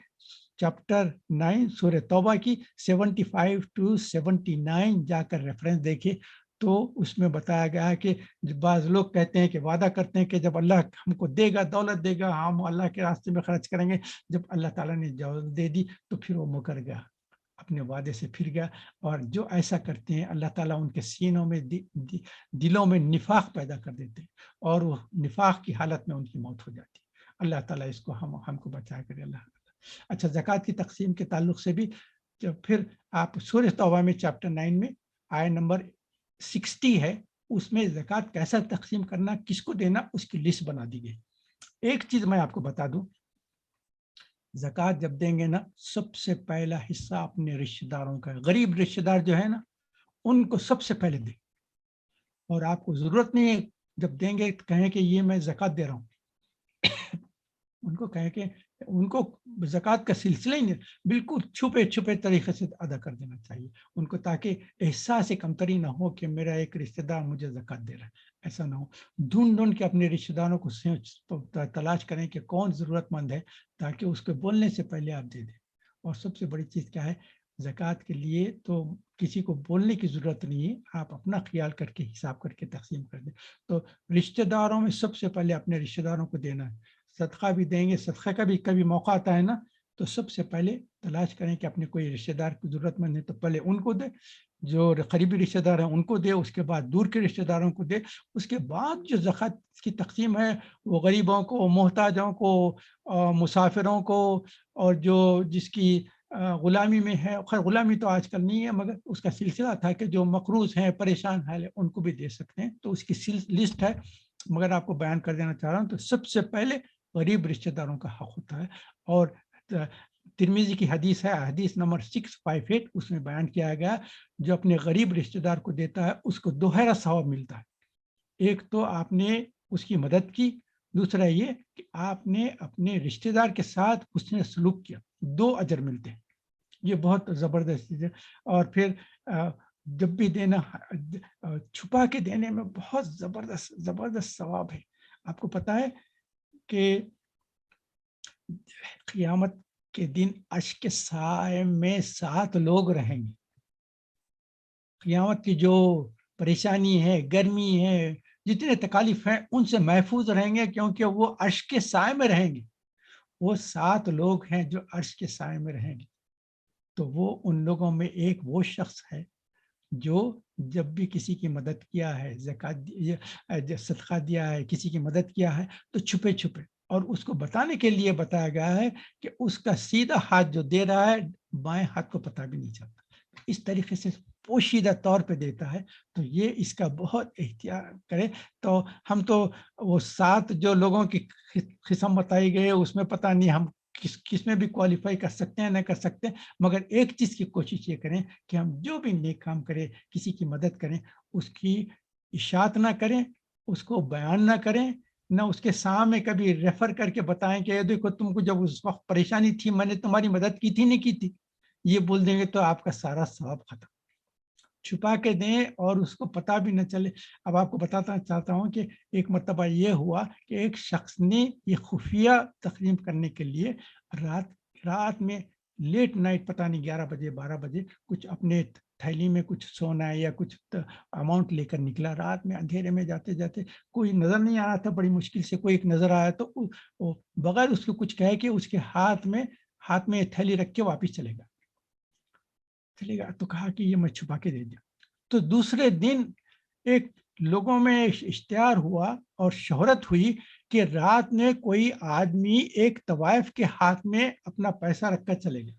چیپٹر 9 سورہ توبہ کی 75 to 79 جا کر ریفرنس دیکھیں تو اس میں بتایا گیا ہے کہ بعض لوگ کہتے ہیں کہ وعدہ کرتے ہیں کہ جب اللہ ہم کو دے گا، دولت دے گا، ہم اللہ کے راستے میں خرچ کریں گے. جب اللہ تعالیٰ نے دولت دے دی تو پھر وہ مکر گیا. اپنے وعدے سے پھر گیا. اور جو ایسا کرتے ہیں اللہ تعالیٰ ان کے سینوں میں دلوں میں نفاق پیدا کر دیتے ہیں اور وہ نفاق کی حالت میں ان کی موت ہو جاتی ہے. اللہ تعالیٰ اس کو ہم کو بچا کرے. اللہ. اچھا, زکوٰۃ کی تقسیم کے تعلق سے بھی جب پھر آپ سورہ توبہ میں چیپٹر 9 میں آیت نمبر 60 ہے, اس میں زکوٰۃ کیسا تقسیم کرنا, کس کو دینا, اس کی لسٹ بنا دی گئی. ایک چیز میں آپ کو بتا دوں, زکوٰۃ جب دیں گے نا, سب سے پہلا حصہ اپنے رشتہ داروں کا, غریب رشتہ دار جو ہے نا, ان کو سب سے پہلے دیں. اور آپ کو ضرورت نہیں ہے جب دیں گے کہیں کہ یہ میں زکوٰۃ دے رہا ہوں, ان کو کہیں کہ ان کو زکوٰۃ کا سلسلہ ہی نہیں, بالکل چھپے چھپے طریقے سے ادا کر دینا چاہیے ان کو, تاکہ احساس کمتری نہ ہو کہ میرا ایک رشتہ دار مجھے زکوٰۃ دے رہا ہے. ایسا نہ ہو. ڈھونڈ ڈھونڈ کے اپنے رشتہ داروں کو تلاش کریں کہ کون ضرورت مند ہے, تاکہ اس کو بولنے سے پہلے آپ دے دیں. اور سب سے بڑی چیز کیا ہے, زکوٰۃ کے لیے تو کسی کو بولنے کی ضرورت نہیں ہے, آپ اپنا خیال کر کے حساب کر کے تقسیم کر دیں. تو رشتہ داروں میں سب سے پہلے اپنے رشتہ داروں کو دینا ہے. صدقہ بھی دیں گے, صدقہ کا بھی کبھی موقع آتا ہے نا, تو سب سے پہلے تلاش کریں کہ اپنے کوئی رشتہ دار کی ضرورت مند ہے تو پہلے ان کو دے, جو قریبی رشتہ دار ہیں ان کو دے, اس کے بعد دور کے رشتہ داروں کو دے. اس کے بعد جو زکوٰۃ کی تقسیم ہے وہ غریبوں کو, محتاجوں کو, مسافروں کو, اور جو جس کی غلامی میں ہے, خیر غلامی تو آج کل نہیں ہے مگر اس کا سلسلہ تھا کہ جو مقروض ہیں, پریشان حال ہے, ان کو بھی دے سکتے ہیں. تو اس کی لسٹ ہے, مگر آپ کو بیان کر دینا چاہ رہا ہوں. تو سب سے پہلے غریب رشتہ داروں کا حق ہوتا ہے. اور ترمذی کی حدیث ہے, حدیث نمبر 658, اس میں بیان کیا گیا جو اپنے غریب رشتہ دار کو دیتا ہے اس کو دوہرا ثواب ملتا ہے. ایک تو آپ نے اس کی مدد کی, دوسرا یہ کہ آپ نے اپنے رشتہ دار کے ساتھ حسن سلوک کیا, 2 اجر ملتے ہیں. یہ بہت زبردست چیز ہے. اور پھر جب بھی دینا, چھپا کے دینے میں بہت زبردست ثواب ہے. آپ کو پتا ہے کہ قیامت کے دن عرش کے سائے میں 7 لوگ رہیں گے. قیامت کی جو پریشانی ہے, گرمی ہے, جتنے تکالیف ہیں, ان سے محفوظ رہیں گے, کیونکہ وہ عرش کے سائے میں رہیں گے. وہ 7 لوگ ہیں جو عرش کے سائے میں رہیں گے. تو وہ ان لوگوں میں ایک وہ شخص ہے جو جب بھی کسی کی مدد کیا ہے, زکوٰۃ صدقہ دیا ہے, کسی کی مدد کیا ہے, تو چھپے چھپے, اور اس کو بتانے کے لیے بتایا گیا ہے کہ اس کا سیدھا ہاتھ جو دے رہا ہے بائیں ہاتھ کو پتہ بھی نہیں چلتا. اس طریقے سے پوشیدہ طور پہ دیتا ہے. تو یہ اس کا بہت احتیاط کرے. تو ہم تو وہ 7 جو لوگوں کی قسم بتائی گئی اس میں پتہ نہیں ہم کس میں بھی کوالیفائی کر سکتے ہیں نہ کر سکتے ہیں, مگر ایک چیز کی کوشش یہ کریں کہ ہم جو بھی نیک کام کریں, کسی کی مدد کریں, اس کی اشاعت نہ کریں, اس کو بیان نہ کریں, نہ اس کے سامنے کبھی ریفر کر کے بتائیں کہ دیکھو تم کو جب اس وقت پریشانی تھی میں نے تمہاری مدد کی تھی نہیں کی تھی. یہ بول دیں گے تو آپ کا سارا ثواب ختم. چھپا کے دیں اور اس کو پتہ بھی نہ چلے. اب آپ کو بتانا چاہتا ہوں کہ ایک مرتبہ یہ ہوا کہ ایک شخص نے یہ خفیہ تقسیم کرنے کے لیے رات میں لیٹ نائٹ, پتہ نہیں 11 بجے 12 بجے, کچھ اپنے تھیلی میں کچھ سونا یا کچھ اماؤنٹ لے کر نکلا. رات میں اندھیرے میں جاتے جاتے کوئی نظر نہیں آ رہا تھا, بڑی مشکل سے کوئی ایک نظر آیا تو بغیر اس کو کچھ کہے کہ اس کے ہاتھ میں تھیلی رکھ کے واپس چلے گا. تو کہا کہ یہ میں چھپا کے دے دیا. تو دوسرے دن ایک لوگوں میں اشتہار ہوا اور شہرت ہوئی کہ رات میں کوئی آدمی ایک طوائف کے ہاتھ میں اپنا پیسہ رکھ کر چلے گیا.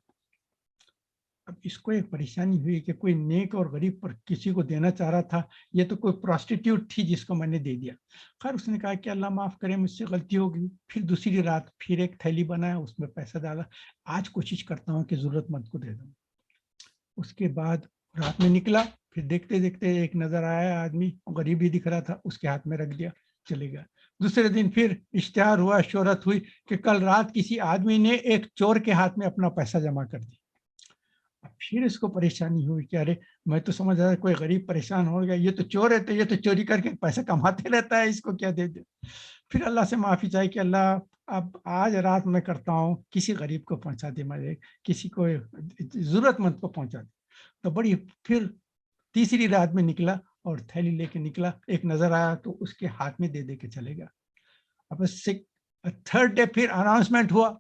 اب اس کو ایک پریشانی ہوئی کہ کوئی نیک اور غریب پر کسی کو دینا چاہ رہا تھا, یہ تو کوئی پراسٹیٹیوٹ تھی جس کو میں نے دے دیا. خیر اس نے کہا کہ اللہ معاف کرے, مجھ سے غلطی ہو گئی. پھر دوسری رات پھر ایک تھیلی بنایا, اس میں پیسہ ڈالا, آج کوشش کرتا ہوں کہ ضرورت مند کو دے دوں. اس کے بعد رات میں نکلا, پھر دیکھتے دیکھتے ایک نظر آیا آدمی, غریب ہی دکھ رہا تھا, اس کے ہاتھ میں رکھ دیا, چلے گیا. دوسرے دن پھر اشتہار ہوا, شہرت ہوئی کہ کل رات کسی آدمی نے ایک چور کے ہاتھ میں اپنا پیسہ جمع کر دیا. پھر اس کو پریشانی ہوئی کہ ارے میں تو سمجھ رہا کوئی غریب پریشان ہو گیا, یہ تو چور ہے, تو یہ تو چوری کر کے پیسہ کماتے رہتا ہے, اس کو کیا دے دے. پھر اللہ سے معافی چاہیے کہ اللہ اب آج رات میں کرتا ہوں, کسی غریب کو پہنچا دے, میں کسی کو ضرورت مند کو پہنچا دے. تو بڑی پھر تیسری رات میں نکلا اور تھیلی لے کے نکلا, ایک نظر آیا تو اس کے ہاتھ میں دے کے چلے گا. اب 3rd ڈے پھر اناؤنسمنٹ ہوا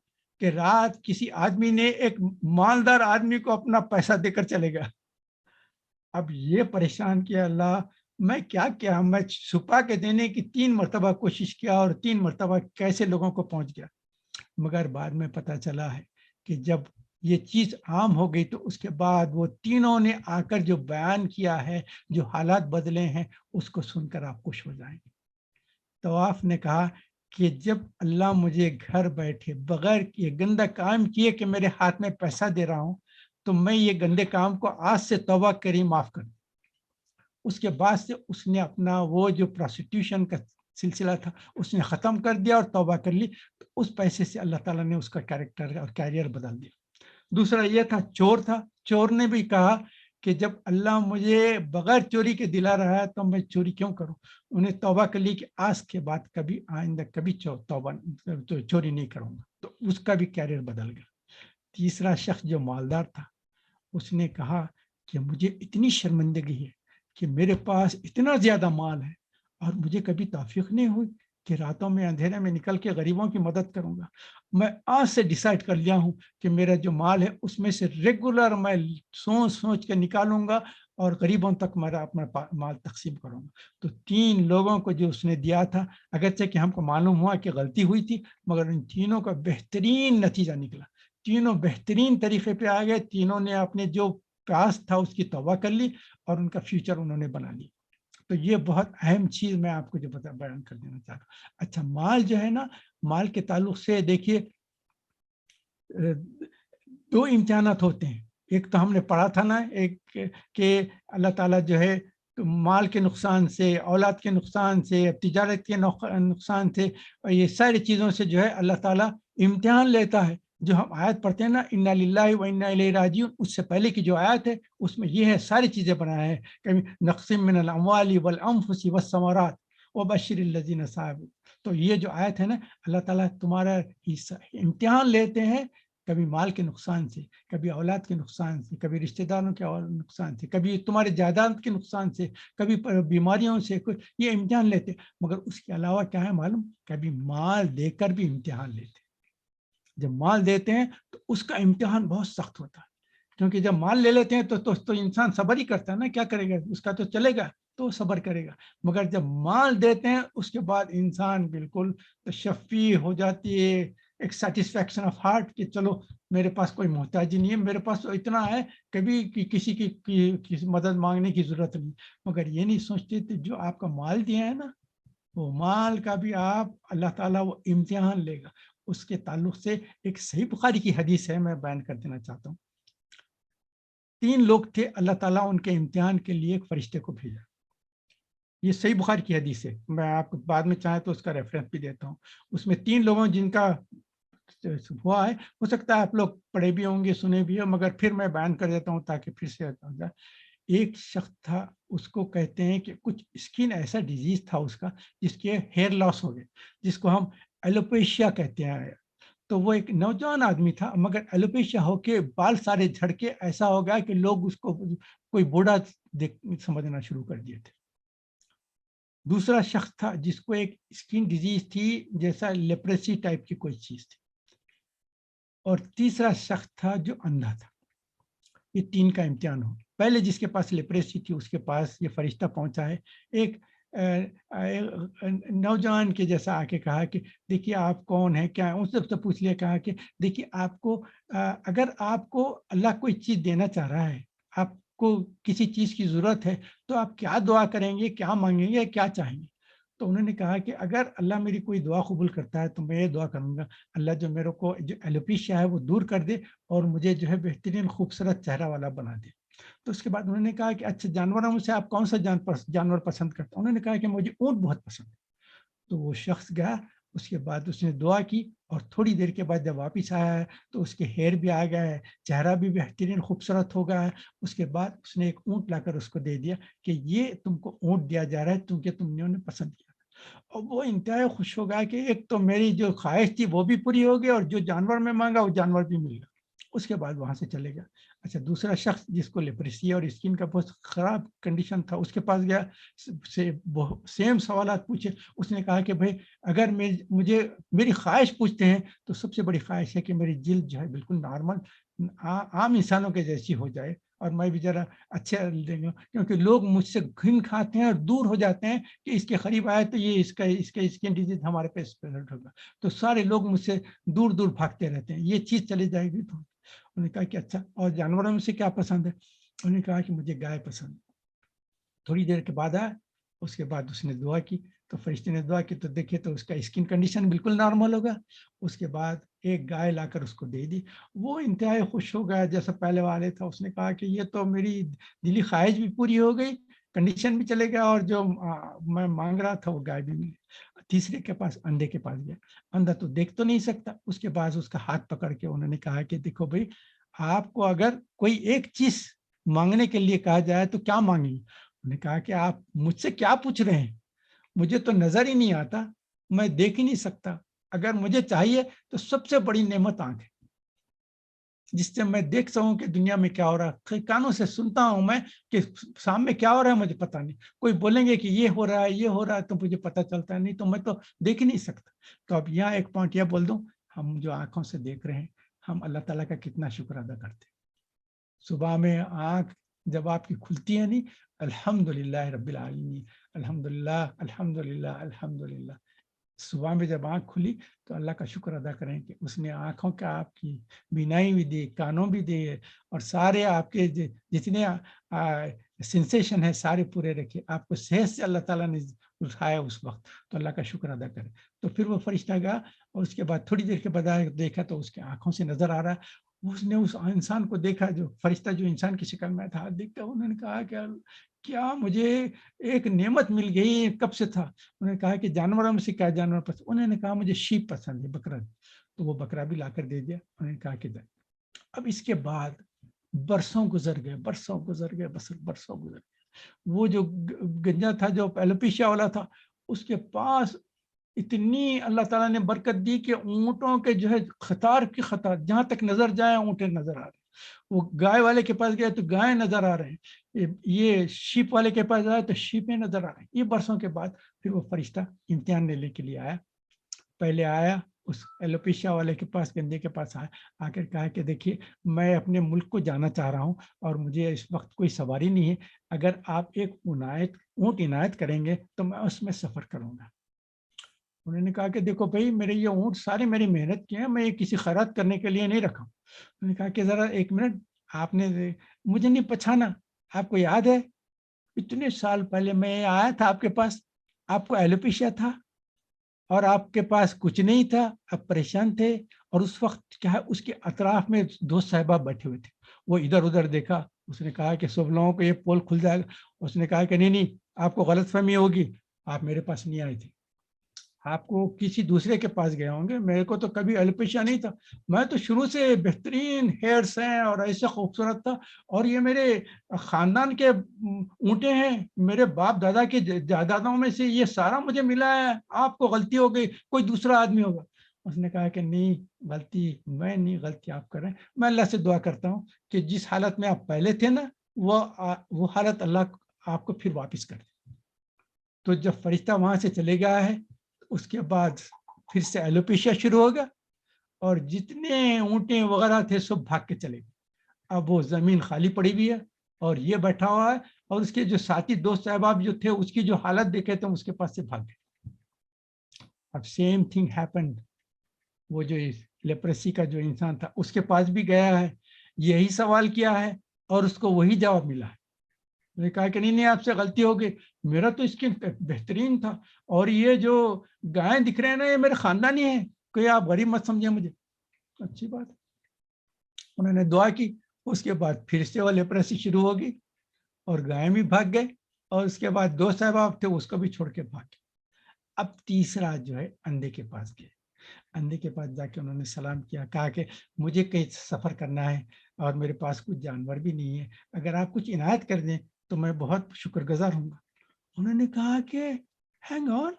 کہ رات کسی آدمی نے ایک مالدار آدمی کو اپنا پیسہ دے کر چلے گا. اب یہ پریشان کیا اللہ، میں کیا میں چھپا کے دینے کی 3 مرتبہ کوشش کیا اور 3 مرتبہ کیسے لوگوں کو پہنچ گیا. مگر بعد میں پتہ چلا ہے کہ جب یہ چیز عام ہو گئی تو اس کے بعد وہ تینوں نے آ کر جو بیان کیا ہے، جو حالات بدلے ہیں، اس کو سن کر آپ خوش ہو جائیں گے. طواف نے کہا کہ جب اللہ مجھے گھر بیٹھے بغیر یہ گندا کام کیے کہ میرے ہاتھ میں پیسہ دے رہا ہوں، تو میں یہ گندے کام کو آج سے توبہ کری معاف کر دوں. اس کے بعد سے اس نے اپنا وہ جو پروسٹیوشن کا سلسلہ تھا اس نے ختم کر دیا اور توبہ کر لی. تو اس پیسے سے اللہ تعالیٰ نے اس کا کیریکٹر اور کیریئر بدل دیا. دوسرا یہ تھا، چور نے بھی کہا کہ جب اللہ مجھے بغیر چوری کے دلا رہا ہے تو میں چوری کیوں کروں. انہیں توبہ کر لی کہ آج کے بعد کبھی آئندہ کبھی چوری نہیں کروں گا. تو اس کا بھی کیریئر بدل گیا. تیسرا شخص جو مالدار تھا اس نے کہا کہ مجھے اتنی شرمندگی ہے کہ میرے پاس اتنا زیادہ مال ہے اور مجھے کبھی توفیق نہیں ہوئی کہ راتوں میں اندھیرے میں نکل کے غریبوں کی مدد کروں گا. میں آج سے ڈیسائیڈ کر لیا ہوں کہ میرا جو مال ہے اس میں سے ریگولر میں سوچ کے نکالوں گا اور غریبوں تک میرا اپنا مال تقسیم کروں گا. تو 3 لوگوں کو جو اس نے دیا تھا، اگرچہ کہ ہم کو معلوم ہوا کہ غلطی ہوئی تھی، مگر ان تینوں کا بہترین نتیجہ نکلا. تینوں بہترین طریقے پہ آ گئے. تینوں نے اپنے جو پاس تھا اس کی توبہ کر لی اور ان کا فیوچر انہوں نے بنا لی. تو یہ بہت اہم چیز میں آپ کو جو بیان کر دینا چاہتا ہوں. اچھا، مال جو ہے نا، مال کے تعلق سے دیکھیے 2 امتحانات ہوتے ہیں. ایک تو ہم نے پڑھا تھا نا، ایک کہ اللہ تعالیٰ جو ہے مال کے نقصان سے، اولاد کے نقصان سے، تجارت کے نقصان سے، اور یہ ساری چیزوں سے جو ہے اللہ تعالیٰ امتحان لیتا ہے. جو ہم آیت پڑھتے ہیں نا، انا للہ و انا الیہ راجعون، اس سے پہلے کی جو آیت ہے اس میں یہ ہے ساری چیزیں بنایا ہے کہ نقسم من الاموال والانفس والثمرات وبشر الذین صابرون. تو یہ جو آیت ہے نا، اللہ تعالیٰ تمہارا امتحان لیتے ہیں، کبھی مال کے نقصان سے، کبھی اولاد کے نقصان سے، کبھی رشتہ داروں کے نقصان سے، کبھی تمہارے جائیداد کے نقصان سے، کبھی بیماریوں سے. یہ امتحان لیتے. مگر اس کے علاوہ کیا ہے معلوم؟ کبھی مال دے کر بھی امتحان لیتے. جب مال دیتے ہیں تو اس کا امتحان بہت سخت ہوتا ہے، کیونکہ جب مال لے لیتے ہیں تو انسان صبر ہی کرتا ہے نا. کیا کرے گا؟ اس کا تو چلے گا تو صبر کرے گا. مگر جب مال دیتے ہیں اس کے بعد انسان بالکل تشفی ہو جاتی ہے، ایک سیٹسفیکشن آف ہارٹ کہ چلو میرے پاس کوئی محتاجی نہیں ہے، میرے پاس تو اتنا ہے کبھی کسی کی مدد مانگنے کی ضرورت نہیں. مگر یہ نہیں سوچتے کہ جو آپ کا مال دیا ہے نا، وہ مال کا بھی آپ اللہ تعالیٰ وہ امتحان لے گا. اس کے تعلق سے ایک صحیح بخاری کی حدیث ہے، میں بیان کر دینا چاہتا ہوں. 3 لوگ تھے، اللہ تعالیٰ ان کے امتحان کے لیے ایک فرشتے کو بھیجا. یہ صحیح بخاری کی حدیث ہے، میں آپ کو بعد میں چاہیں تو اس کا ریفرنس بھی دیتا ہوں. اس میں 3 لوگوں جن کا ہوا ہے، ہو سکتا ہے آپ لوگ پڑھے بھی ہوں گے، سنے بھی ہوں، مگر پھر میں بیان کر دیتا ہوں تاکہ پھر سے ہو جائے. ایک شخص تھا، اس کو کہتے ہیں کہ کچھ اسکن ایسا ڈیزیز تھا اس کا جس کے ہیئر لاس ہو گئے، جس کو ہم ایلوپیشیا کہتے ہیں. تو وہ ایک نوجوان آدمی تھا، مگر ایلوپیشیا ہو کے بال سارے جھڑ کے ایسا ہو گیا کہ لوگ اس کو کوئی بوڑھا سمجھنا شروع کر دیے تھے. دوسرا شخص تھا جس کو ایک اسکن ڈیزیز تھی، جیسا لیپریسی ٹائپ کی کوئی چیز تھی. اور تیسرا شخص تھا جو اندھا تھا. یہ 3 کا امتحان ہو. پہلے جس کے پاس لیپریسی تھی اس کے پاس یہ فرشتہ پہنچا ہے، ایک نوجوان کے جیسا آ کے کہا کہ دیکھیے آپ کون ہیں، کیا ہیں. ان سے پوچھ لیا، کہا کہ دیکھیے آپ کو اگر آپ کو اللہ کوئی چیز دینا چاہ رہا ہے، آپ کو کسی چیز کی ضرورت ہے، تو آپ کیا دعا کریں گے، کیا مانگیں گے، کیا چاہیں گے. تو انہوں نے کہا کہ اگر اللہ میری کوئی دعا قبول کرتا ہے تو میں یہ دعا کروں گا، اللہ جو میرے کو جو ایلوپیشیا ہے وہ دور کر دے اور مجھے جو ہے بہترین خوبصورت چہرہ والا بنا دے. تو اس کے بعد انہوں نے کہا کہ اچھا جانوروں سے آپ کون سا جانور پسند کرتے ہیں؟ انہوں نے کہا کہ مجھے اونٹ بہت پسند ہے. تو وہ شخص گیا، اس کے بعد اس نے دعا کی اور تھوڑی دیر کے بعد جب واپس آیا ہے تو اس کے ہیئر بھی آ گیا ہے، چہرہ بھی بہترین خوبصورت ہو گیا ہے. اس کے بعد اس نے ایک اونٹ لا کر اس کو دے دیا کہ یہ تم کو اونٹ دیا جا رہا ہے کیونکہ تم نے انہیں پسند کیا. اور وہ انتہائی خوش ہو گیا کہ ایک تو میری جو خواہش تھی وہ بھی پوری ہو گئی اور جو جانور میں مانگا وہ جانور بھی مل گیا. اس کے بعد وہاں سے چلے گیا. اچھا دوسرا شخص جس کو لیپریسی اور اسکن کا بہت خراب کنڈیشن تھا، اس کے پاس گیا، سیم سوالات پوچھے. اس نے کہا کہ بھائی اگر مجھے میری خواہش پوچھتے ہیں تو سب سے بڑی خواہش ہے کہ میری جلد جو ہے بالکل نارمل عام انسانوں کے جیسی ہو جائے اور میں بھی ذرا اچھا دیں گا، کیونکہ لوگ مجھ سے گھن کھاتے ہیں اور دور ہو جاتے ہیں کہ اس کے قریب آئے تو یہ اس کا اسکن ڈیزیز ہمارے پہ اسپریڈ ہوگا. تو سارے لوگ مجھ سے دور دور بھاگتے رہتے ہیں. یہ چیز چلی جائے گی تو انہوں نے کہا کہ اچھا اور جانوروں میں سے کیا پسند ہے؟ انہوں نے کہا کہ مجھے گائے پسند. تھوڑی دیر کے بعد آیا، اس کے بعد اس نے دعا کی تو فرشتے نے دعا کی تو دیکھے تو اس کا اسکن کنڈیشن بالکل نارمل ہوگا. اس کے بعد ایک گائے لا کر اس کو دے دی. وہ انتہائی خوش ہو گیا جیسا پہلے والے تھا. اس نے کہا کہ یہ تو میری دلی خواہش بھی پوری ہو گئی، کنڈیشن بھی چلے گیا اور جو میں مانگ رہا تھا وہ گائے بھی ملی. تیسرے کے پاس اندھے کے پاس گیا. اندھا تو دیکھ تو نہیں سکتا. اس کے بعد اس کا ہاتھ پکڑ کے انہوں نے کہا کہ دیکھو بھائی آپ کو اگر کوئی ایک چیز مانگنے کے لیے کہا جائے تو کیا مانگیں گے؟ انہوں نے کہا کہ آپ مجھ سے کیا پوچھ رہے ہیں؟ مجھے تو نظر ہی نہیں آتا، میں دیکھ ہی نہیں سکتا. اگر مجھے چاہیے تو سب سے بڑی نعمت آنکھ ہے، جس سے میں دیکھ سکوں کہ دنیا میں کیا ہو رہا ہے. کانوں سے سنتا ہوں میں کہ سامنے کیا ہو رہا ہے مجھے پتا نہیں. کوئی بولیں گے کہ یہ ہو رہا ہے یہ ہو رہا ہے تو مجھے پتا چلتا ہے، نہیں تو میں تو دیکھ ہی نہیں سکتا. تو اب یہاں ایک پوائنٹ یہ بول دوں، ہم جو آنکھوں سے دیکھ رہے ہیں ہم اللہ تعالیٰ کا کتنا شکر ادا کرتے ہیں. صبح میں آنکھ جب آپ کی کھلتی ہے نہیں، الحمدللہ رب العالمین، الحمدللہ الحمدللہ الحمدللہ. صبح میں جب آنکھ کھلی تو اللہ کا شکر ادا کریں کہ اس نے آنکھوں کا آپ کی بینائی بھی دی، کانوں بھی دیے اور سارے آپ کے جتنے سینسیشن ہے سارے پورے رکھے. آپ کو صحت سے اللہ تعالیٰ نے اٹھایا اس وقت، تو اللہ کا شکر ادا کریں. تو پھر وہ فرشتہ گیا اور اس کے بعد تھوڑی دیر کے بعد دیکھا تو اس کے آنکھوں سے نظر آ رہا ہے. اس نے اس انسان کو دیکھا، جو فرشتہ جو انسان کی شکل میں تھا، دیکھتا انہوں نے کہا کہ کیا مجھے ایک نعمت مل گئی، کب سے تھا. انہوں نے کہا کہ جانوروں میں سے کیا جانور پسند؟ انہوں نے کہا مجھے شیپ پسند ہے، بکرا. تو وہ بکرا بھی لا کر دے دیا. انہوں نے کہا کہ اب اس کے بعد برسوں گزر گئے، برسوں گزر گئے، برسوں گزر گئے. وہ جو گنجا تھا جو ایلوپیشیا والا تھا، اس کے پاس اتنی اللہ تعالیٰ نے برکت دی کہ اونٹوں کے جو ہے قطار کی قطار، جہاں تک نظر جائے اونٹیں نظر آ رہے ہیں. وہ گائے والے کے پاس گئے تو گائے نظر آ رہے ہیں، یہ شیپ والے کے پاس آئے تو شیپیں نظر آ رہے ہیں. یہ برسوں کے بعد پھر وہ فرشتہ امتحان لینے کے لیے آیا. پہلے آیا اس ایلوپیشیا والے کے پاس، گندے کے پاس آیا، آ کر کہا کہ دیکھیے میں اپنے ملک کو جانا چاہ رہا ہوں اور مجھے اس وقت کوئی سواری نہیں ہے، اگر آپ ایک اونٹ عنایت کریں گے تو میں اس میں سفر کروں گا. انہوں نے کہا کہ دیکھو بھائی میرے یہ اونٹ سارے میری محنت کے ہیں، میں یہ کسی خیرات کرنے کے لیے نہیں رکھا. انہوں نے کہا کہ ذرا ایک منٹ، آپ نے مجھے نہیں پہچانا، آپ کو یاد ہے اتنے سال پہلے میں آیا تھا آپ کے پاس، آپ کو ایلوپیشیا تھا اور آپ کے پاس کچھ نہیں تھا، آپ پریشان تھے، اور اس وقت کیا ہے اس کے اطراف میں دو صاحبہ بیٹھے ہوئے تھے. وہ ادھر ادھر دیکھا، اس نے کہا کہ سب لوگوں کو یہ پول کھل جائے گا. اس نے کہا کہ نہیں آپ کو غلط فہمی ہوگی، آپ میرے پاس نہیں آئے تھے، آپ کو کسی دوسرے کے پاس گئے ہوں گے. میرے کو تو کبھی ایلوپیشیا نہیں تھا، میں تو شروع سے بہترین ہیئرس ہیں اور ایسا خوبصورت تھا، اور یہ میرے خاندان کے اونٹیں ہیں، میرے باپ دادا کے جائیدادوں میں سے یہ سارا مجھے ملا ہے، آپ کو غلطی ہو گئی، کوئی دوسرا آدمی ہوگا. اس نے کہا کہ نہیں، غلطی میں نہیں، غلطی آپ کر رہے ہیں. میں اللہ سے دعا کرتا ہوں کہ جس حالت میں آپ پہلے تھے نا وہ حالت اللہ آپ کو پھر واپس کر دے. تو جب فرشتہ وہاں سے چلے گیا ہے اس کے بعد پھر سے ایلوپیشیا شروع ہوگا اور جتنے اونٹیں وغیرہ تھے سب بھاگ کے چلے گئے. اب وہ زمین خالی پڑی ہوئی ہے اور یہ بیٹھا ہوا ہے، اور اس کے جو ساتھی دوست احباب جو تھے اس کی جو حالت دیکھے تو اس کے پاس سے بھاگ گئے. اب سیم تھنگ ہیپنڈ، وہ جو لیپریسی کا جو انسان تھا اس کے پاس بھی گیا ہے، یہی سوال کیا ہے اور اس کو وہی جواب ملا ہے. نے کہا کہ نہیں آپ سے غلطی ہو گئی، میرا تو اسکن بہترین تھا، اور یہ جو گائیں دکھ رہے ہیں نا یہ میرے خاندانی ہیں، کوئی آپ غریب مت سمجھے مجھے. اچھی بات. انہوں نے دعا کی، اس کے بعد پھر سے وہ لیپریسی شروع ہوگی اور گائیں بھی بھاگ گئے، اور اس کے بعد دو صاحباب تھے اس کو بھی چھوڑ کے بھاگ گئے. اب تیسرا جو ہے اندھے کے پاس گئے. اندھے کے پاس جا کے انہوں نے سلام کیا، کہا کہ مجھے کہیں سفر کرنا ہے اور میرے پاس کچھ جانور بھی نہیں ہے، اگر آپ کچھ عنایت کر دیں تو میں بہت شکر گزار ہوں گا. انہوں نے کہا کہ ہینگ آن،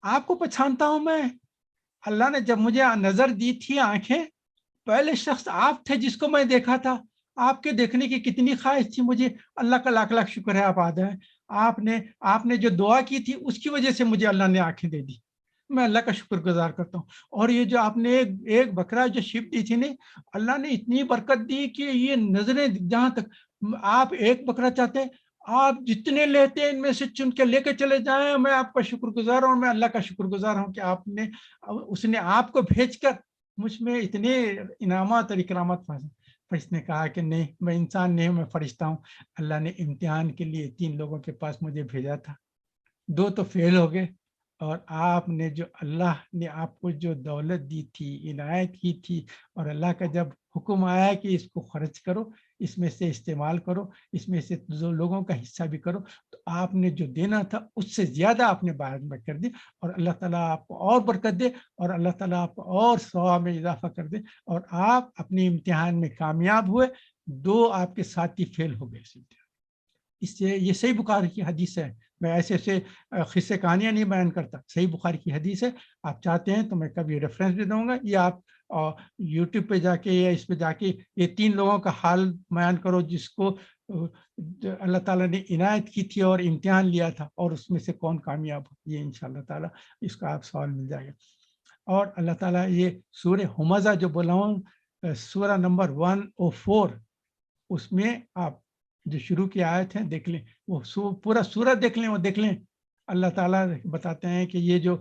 آپ کو پہچانتا ہوں میں، اللہ نے جب مجھے نظر دی تھی آنکھیں، پہلے شخص آپ تھے جس کو میں دیکھا تھا، آپ کے دیکھنے کی کتنی خواہش تھی مجھے, اللہ کا لاکھ لاکھ شکر ہے آپ آدھا ہے. آپ نے جو دعا کی تھی اس کی وجہ سے مجھے اللہ نے آنکھیں دے دی, میں اللہ کا شکر گزار کرتا ہوں. اور یہ جو آپ نے ایک بکرا جو شپ دی تھی نا, اللہ نے اتنی برکت دی کہ یہ نظریں جہاں تک, آپ ایک بکرا چاہتے ہیں, آپ جتنے لیتے ہیں ان میں سے چن کے لے کے چلے جائیں, میں آپ کا شکر گزار ہوں, میں اللہ کا شکر گزار ہوں کہ اس نے آپ کو بھیج کر مجھ میں اتنے انعامات اور اکرامات پائے. فرشتے نے کہا کہ نہیں, میں انسان نہیں ہوں, میں فرشتہ ہوں. اللہ نے امتحان کے لیے 3 لوگوں کے پاس مجھے بھیجا تھا, 2 تو فیل ہو گئے, اور آپ نے جو اللہ نے آپ کو جو دولت دی تھی, عنایت کی تھی, اور اللہ کا جب حکم آیا کہ اس کو خرچ کرو, اس میں سے استعمال کرو, اس میں سے جو لوگوں کا حصہ بھی کرو, تو آپ نے جو دینا تھا اس سے زیادہ آپ نے بعد میں کر دی, اور اللہ تعالیٰ آپ کو اور برکت دے, اور اللہ تعالیٰ آپ کو اور ثواب میں اضافہ کر دے, اور آپ اپنے امتحان میں کامیاب ہوئے, 2 آپ کے ساتھی فیل ہو گئے. اس سے یہ صحیح بخاری کی حدیث ہے, میں ایسے قصے کہانیاں نہیں بیان کرتا, صحیح بخاری کی حدیث ہے. آپ چاہتے ہیں تو میں کبھی ریفرنس بھی دوں گا, یا آپ یوٹیوب پہ جا کے یا اس پہ جا کے یہ 3 لوگوں کا حال بیان کرو جس کو اللہ تعالیٰ نے عنایت کی تھی اور امتحان لیا تھا, اور اس میں سے کون کامیاب ہو, یہ انشاءاللہ تعالیٰ اس کا آپ سوال مل جائے گا. اور اللہ تعالیٰ یہ سورہ ہمزہ جو بولا ہوں, سورہ نمبر 104, اس میں آپ جو شروع کی آیت ہیں دیکھ لیں, وہ پورا سورت دیکھ لیں, وہ دیکھ لیں. اللہ تعالیٰ بتاتے ہیں کہ یہ جو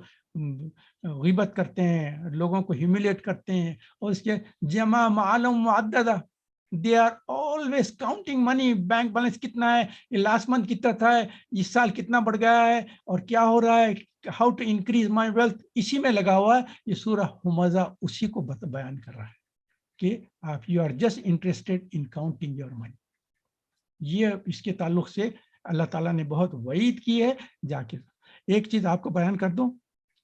غیبت کرتے ہیں, لوگوں کو ہیوملیٹ کرتے ہیں, اور اس کے جمع معلوم معددہ, they are always counting money, bank balance کتنا ہے, یہ لاسٹ منتھ کتنا تھا, اس سال کتنا بڑھ گیا ہے, اور کیا ہو رہا ہے, how to increase my wealth, اسی میں لگا ہوا ہے. یہ سورہ ہمزہ اسی کو بیان کر رہا ہے کہ آپ you are just interested in counting your money. یہ اس کے تعلق سے اللہ تعالیٰ نے بہت وعید کی ہے. جا کے ایک چیز آپ کو بیان کر دوں,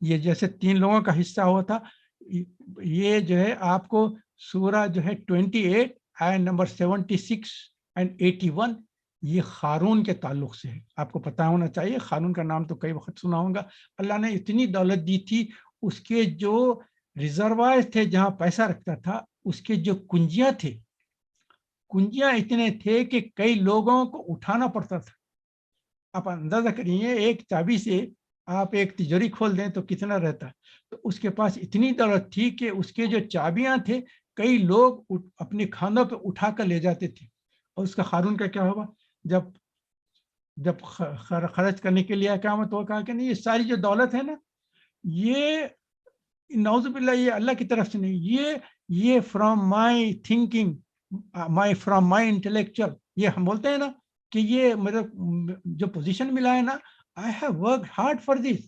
یہ جیسے 3 لوگوں کا حصہ ہوا تھا, یہ جو ہے آپ کو سورہ جو ہے 28 آیت نمبر 76 اینڈ 81, یہ قارون کے تعلق سے ہے. آپ کو پتہ ہونا چاہیے, قارون کا نام تو کئی وقت سنا ہوگا. اللہ نے اتنی دولت دی تھی, اس کے جو ریزروائر تھے جہاں پیسہ رکھتا تھا, اس کے جو کنجیاں تھے, کنجیاں اتنے تھے کہ کئی لوگوں کو اٹھانا پڑتا تھا. آپ اندازہ کریے, ایک چابی سے آپ ایک تجوری کھول دیں تو کتنا رہتا ہے. تو اس کے پاس اتنی دولت تھی کہ اس کے جو چابیاں تھے کئی لوگ اپنے کھانوں پہ اٹھا کر لے جاتے تھے. اور اس کا قارون کا کیا ہوا, جب خرچ کرنے کے لیے قیامت ہو, کہا کہ نہیں, یہ ساری جو دولت ہے نا, یہ نعوذ باللہ یہ اللہ کی طرف سے نہیں, یہ from my thinking, from my intellectual. یہ ہم بولتے ہیں نا کہ یہ میرا جو پوزیشن ملا ہے نا, I have work hard for this,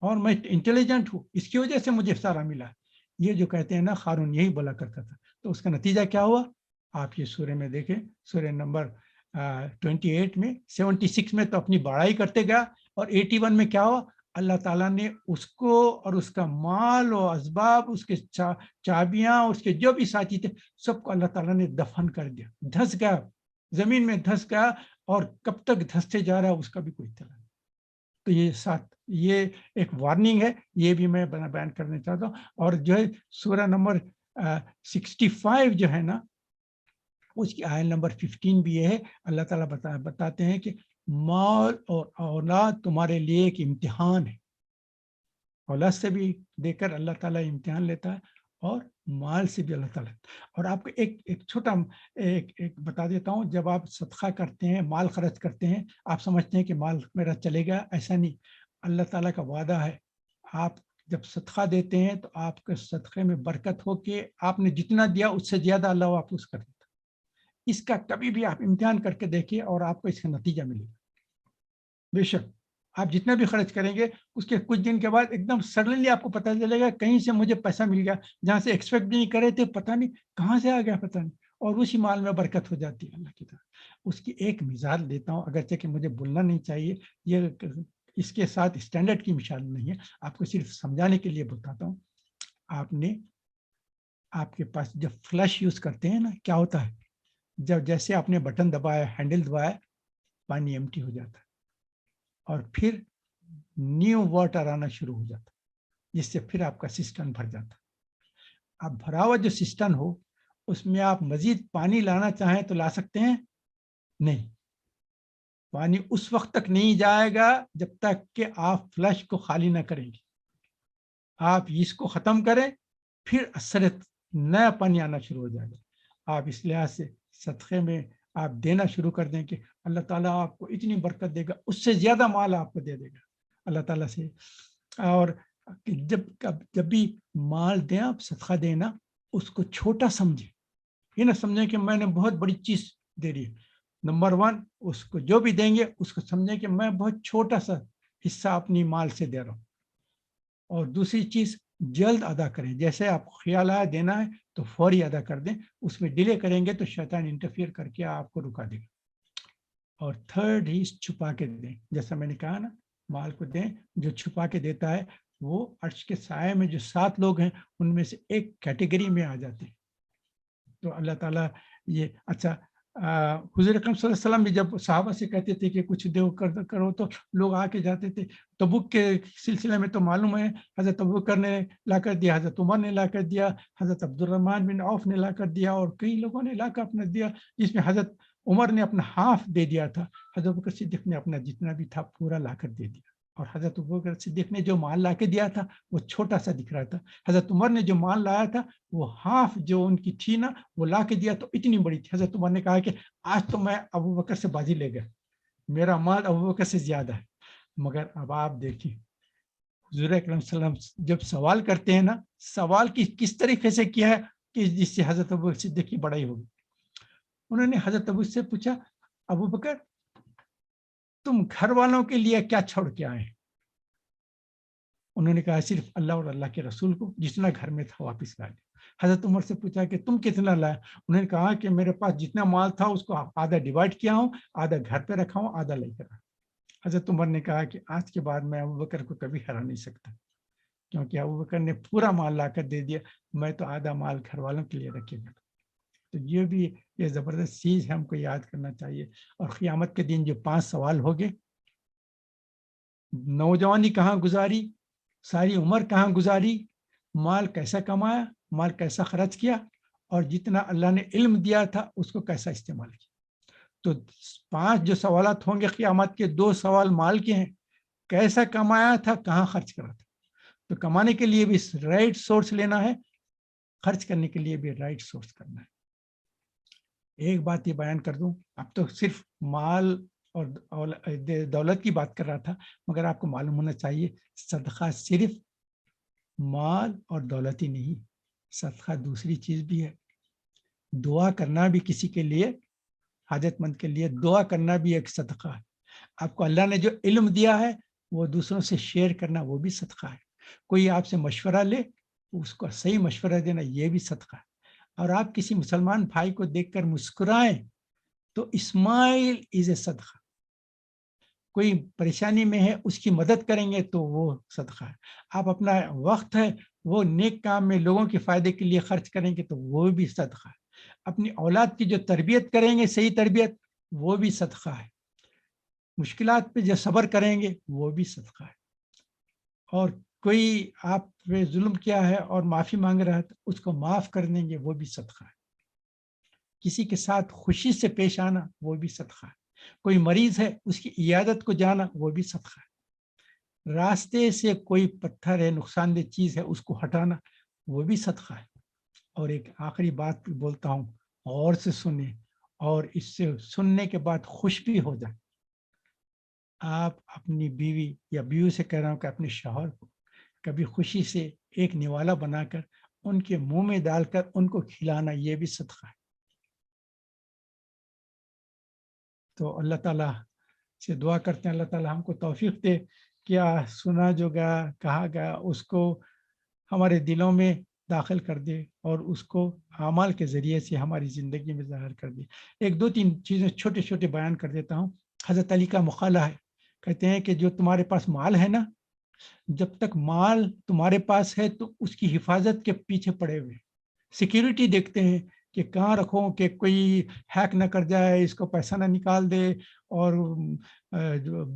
اور میں انٹیلیجنٹ ہوں, اس کی وجہ سے مجھے سارا ملا. یہ جو کہتے ہیں نا, قارون یہی بولا کرتا تھا. تو اس کا نتیجہ کیا ہوا, آپ یہ سورہ میں دیکھیں, سورہ نمبر 28 میں 76 میں تو اپنی بڑائی کرتے گیا, اور 81 میں کیا ہوا, اللہ تعالیٰ نے اس کو اور اس کا مال و اسباب, اس کے چابیاں, اس کے جو بھی ساتھی تھے, سب کو اللہ تعالیٰ نے دفن کر دیا, دھس گیا, زمین میں دھس گیا, اور کب تک دھستے جا رہا ہے اس کا بھی کوئی اطلاع نہیں. تو یہ ایک وارننگ ہے, یہ بھی میں بیان کرنا چاہتا ہوں. اور جو ہے سورہ نمبر 65 جو ہے نا, اس کی آیت نمبر 15 بھی یہ ہے, اللہ تعالیٰ بتاتے ہیں کہ مال اور اولاد تمہارے لیے ایک امتحان ہے. اولاد سے بھی دے کر اللہ تعالیٰ امتحان لیتا ہے, اور مال سے بھی اللہ تعالیٰ. اور آپ کو ایک چھوٹا ایک بتا دیتا ہوں, جب آپ صدقہ کرتے ہیں, مال خرچ کرتے ہیں, آپ سمجھتے ہیں کہ مال میرا چلے گا, ایسا نہیں. اللہ تعالیٰ کا وعدہ ہے, آپ جب صدقہ دیتے ہیں تو آپ کے صدقے میں برکت ہو کے آپ نے جتنا دیا اس سے زیادہ اللہ واپس کر دیتا. اس کا کبھی بھی آپ امتحان کر کے دیکھیے, اور آپ کو اس کا نتیجہ ملے گا. بے شک آپ جتنا بھی خرچ کریں گے, اس کے کچھ دن کے بعد ایک دم سڈنلی آپ کو پتہ چلے گا, کہیں سے مجھے پیسہ مل گیا, جہاں سے ایکسپیکٹ بھی نہیں کرے تھے, پتہ نہیں کہاں سے آ گیا, پتہ نہیں, اور اسی مال میں برکت ہو جاتی ہے اللہ کی طرف. اس کی ایک مثال دیتا ہوں, اگرچہ کہ مجھے بولنا نہیں چاہیے, یہ اس کے ساتھ اسٹینڈرڈ کی مثال نہیں ہے, آپ کو صرف سمجھانے کے لیے بتاتا ہوں. آپ کے پاس جب فلش یوز کرتے ہیں نا, کیا ہوتا ہے, جیسے آپ نے بٹن دبایا, ہینڈل دبایا, پانی ایمٹی ہو جاتا ہے, اور پھر نیو واٹر آنا شروع ہو جاتا, جس سے پھر آپ کا سسٹم بھر جاتا. اب بھرا ہوا جو سسٹم ہو, اس میں آپ مزید پانی لانا چاہیں تو لا سکتے ہیں؟ نہیں، پانی اس وقت تک نہیں جائے گا جب تک کہ آپ فلش کو خالی نہ کریں گے. آپ اس کو ختم کریں پھر اثرت نیا پانی آنا شروع ہو جائے گا. آپ اس لحاظ سے صدقے میں آپ دینا شروع کر دیں کہ اللہ تعالیٰ آپ کو اتنی برکت دے گا، اس سے زیادہ مال آپ کو دے دے گا اللہ تعالیٰ سے. اور جب بھی مال دیں آپ صدقہ دینا اس کو چھوٹا سمجھیں، یہ نہ سمجھیں کہ میں نے بہت بڑی چیز دے دی. نمبر 1 اس کو جو بھی دیں گے اس کو سمجھیں کہ میں بہت چھوٹا سا حصہ اپنی مال سے دے رہا ہوں. اور دوسری چیز جلد ادا کریں، جیسے آپ کو خیال آیا دینا ہے تو فوری ادا کر دیں، اس میں ڈیلے کریں گے تو شیطان انٹرفیئر کر کے آپ کو رکا دے گا. اور تھرڈ ہی چھپا کے دیں، جیسا میں نے کہا نا مال کو دیں، جو چھپا کے دیتا ہے وہ عرش کے سائے میں جو 7 لوگ ہیں ان میں سے ایک کیٹیگری میں آ جاتے ہیں. تو اللہ تعالیٰ یہ اچھا حضور اکرم صلی اللہ علیہ وسلم بھی جب صحابہ سے کہتے تھے کہ کچھ دو کرو تو لوگ آ کے جاتے تھے. تبوک کے سلسلے میں تو معلوم ہے حضرت ابوبکر نے لا کر دیا، حضرت عمر نے لا کر دیا، حضرت عبد الرحمن بن عوف نے لا کر دیا، اور کئی لوگوں نے لا کر اپنا دیا، جس میں حضرت عمر نے اپنا ہاف دے دیا تھا، حضرت ابوبکر صدیق نے اپنا جتنا بھی تھا پورا لا کر دے دیا. اور حضرت ابوبکر صدیق نے جو مال لا کے دیا تھا وہ چھوٹا سا دکھ رہا تھا. حضرت عمر نے جو مال لایا تھا وہ ہاف جو ان کی تھی نا وہ لا کے دیا تو اتنی بڑی تھی. حضرت عمر نے کہا کہ آج تو میں ابوبکر سے بازی لے گیا، میرا مال ابوبکر سے زیادہ ہے. مگر اب آپ دیکھیں حضور اکرم صلی اللہ علیہ وسلم جب سوال کرتے ہیں نا، سوال کس طریقے سے کیا ہے کہ جس سے حضرت ابوبکر صدیق کی بڑائی ہوگی. انہوں نے حضرت ابو سے پوچھا ابوبکر تم گھر والوں کے لیے کیا چھوڑ کے آئے؟ انہوں نے کہا صرف اللہ اور اللہ کے رسول کو جتنا گھر میں تھا واپس لا لیا. حضرت عمر سے پوچھا کہ تم کتنا لایا؟ انہوں نے کہا کہ میرے پاس جتنا مال تھا اس کو آدھا ڈیوائڈ کیا ہوں، آدھا گھر پہ رکھا ہوں، آدھا لے کر. حضرت عمر نے کہا کہ آج کے بعد میں ابوبکر کو کبھی ہرا نہیں سکتا، کیونکہ ابوبکر نے پورا مال لا کر دے دیا، میں تو آدھا مال گھر والوں کے لیے رکھے گا. تو یہ بھی یہ زبردست چیز ہے، ہم کو یاد کرنا چاہیے. اور قیامت کے دن جو 5 سوال ہوگے، نوجوانی کہاں گزاری، ساری عمر کہاں گزاری، مال کیسا کمایا، مال کیسا خرچ کیا، اور جتنا اللہ نے علم دیا تھا اس کو کیسا استعمال کیا. تو 5 جو سوالات ہوں گے قیامت کے، 2 سوال مال کے ہیں، کیسا کمایا تھا، کہاں خرچ کرا تھا. تو کمانے کے لیے بھی رائٹ سورس لینا ہے، خرچ کرنے کے لیے بھی رائٹ سورس کرنا ہے. ایک بات یہ بیان کر دوں، اب تو صرف مال اور دولت کی بات کر رہا تھا، مگر آپ کو معلوم ہونا چاہیے صدقہ صرف مال اور دولت ہی نہیں، صدقہ دوسری چیز بھی ہے. دعا کرنا بھی کسی کے لیے، حاجت مند کے لیے دعا کرنا بھی ایک صدقہ ہے. آپ کو اللہ نے جو علم دیا ہے وہ دوسروں سے شیئر کرنا وہ بھی صدقہ ہے. کوئی آپ سے مشورہ لے اس کو صحیح مشورہ دینا یہ بھی صدقہ ہے. اور آپ کسی مسلمان بھائی کو دیکھ کر مسکرائیں تو اسمائل از اے صدقہ. کوئی پریشانی میں ہے اس کی مدد کریں گے تو وہ صدقہ ہے. آپ اپنا وقت ہے وہ نیک کام میں لوگوں کے فائدے کے لیے خرچ کریں گے تو وہ بھی صدقہ ہے. اپنی اولاد کی جو تربیت کریں گے صحیح تربیت وہ بھی صدقہ ہے. مشکلات پہ جو صبر کریں گے وہ بھی صدقہ ہے. اور کوئی آپ پہ ظلم کیا ہے اور معافی مانگ رہا ہے تو اس کو معاف کر دیں گے وہ بھی صدقہ ہے. کسی کے ساتھ خوشی سے پیش آنا وہ بھی صدقہ ہے. کوئی مریض ہے اس کی عیادت کو جانا وہ بھی صدقہ ہے. راستے سے کوئی پتھر ہے نقصان دہ چیز ہے اس کو ہٹانا وہ بھی صدقہ ہے. اور ایک آخری بات بولتا ہوں، غور سے سنیں اور اس سے سننے کے بعد خوش بھی ہو جائیں. آپ اپنی بیوی یا بیوی سے کہہ رہا ہوں کہ اپنے شوہر کو کبھی خوشی سے ایک نوالا بنا کر ان کے منہ میں ڈال کر ان کو کھلانا یہ بھی صدقہ ہے. تو اللہ تعالیٰ سے دعا کرتے ہیں اللہ تعالیٰ ہم کو توفیق دے، کیا سنا جو گیا کہا گیا اس کو ہمارے دلوں میں داخل کر دے اور اس کو اعمال کے ذریعے سے ہماری زندگی میں ظاہر کر دے. 1-2-3 چیزیں چھوٹے چھوٹے بیان کر دیتا ہوں. حضرت علی کا مقالہ ہے، کہتے ہیں کہ جو تمہارے پاس مال ہے نا، جب تک مال تمہارے پاس ہے تو اس کی حفاظت کے پیچھے پڑے ہوئے، سیکیورٹی دیکھتے ہیں کہ کہاں رکھو کہ کوئی ہیک نہ کر جائے، اس کو پیسہ نہ نکال دے، اور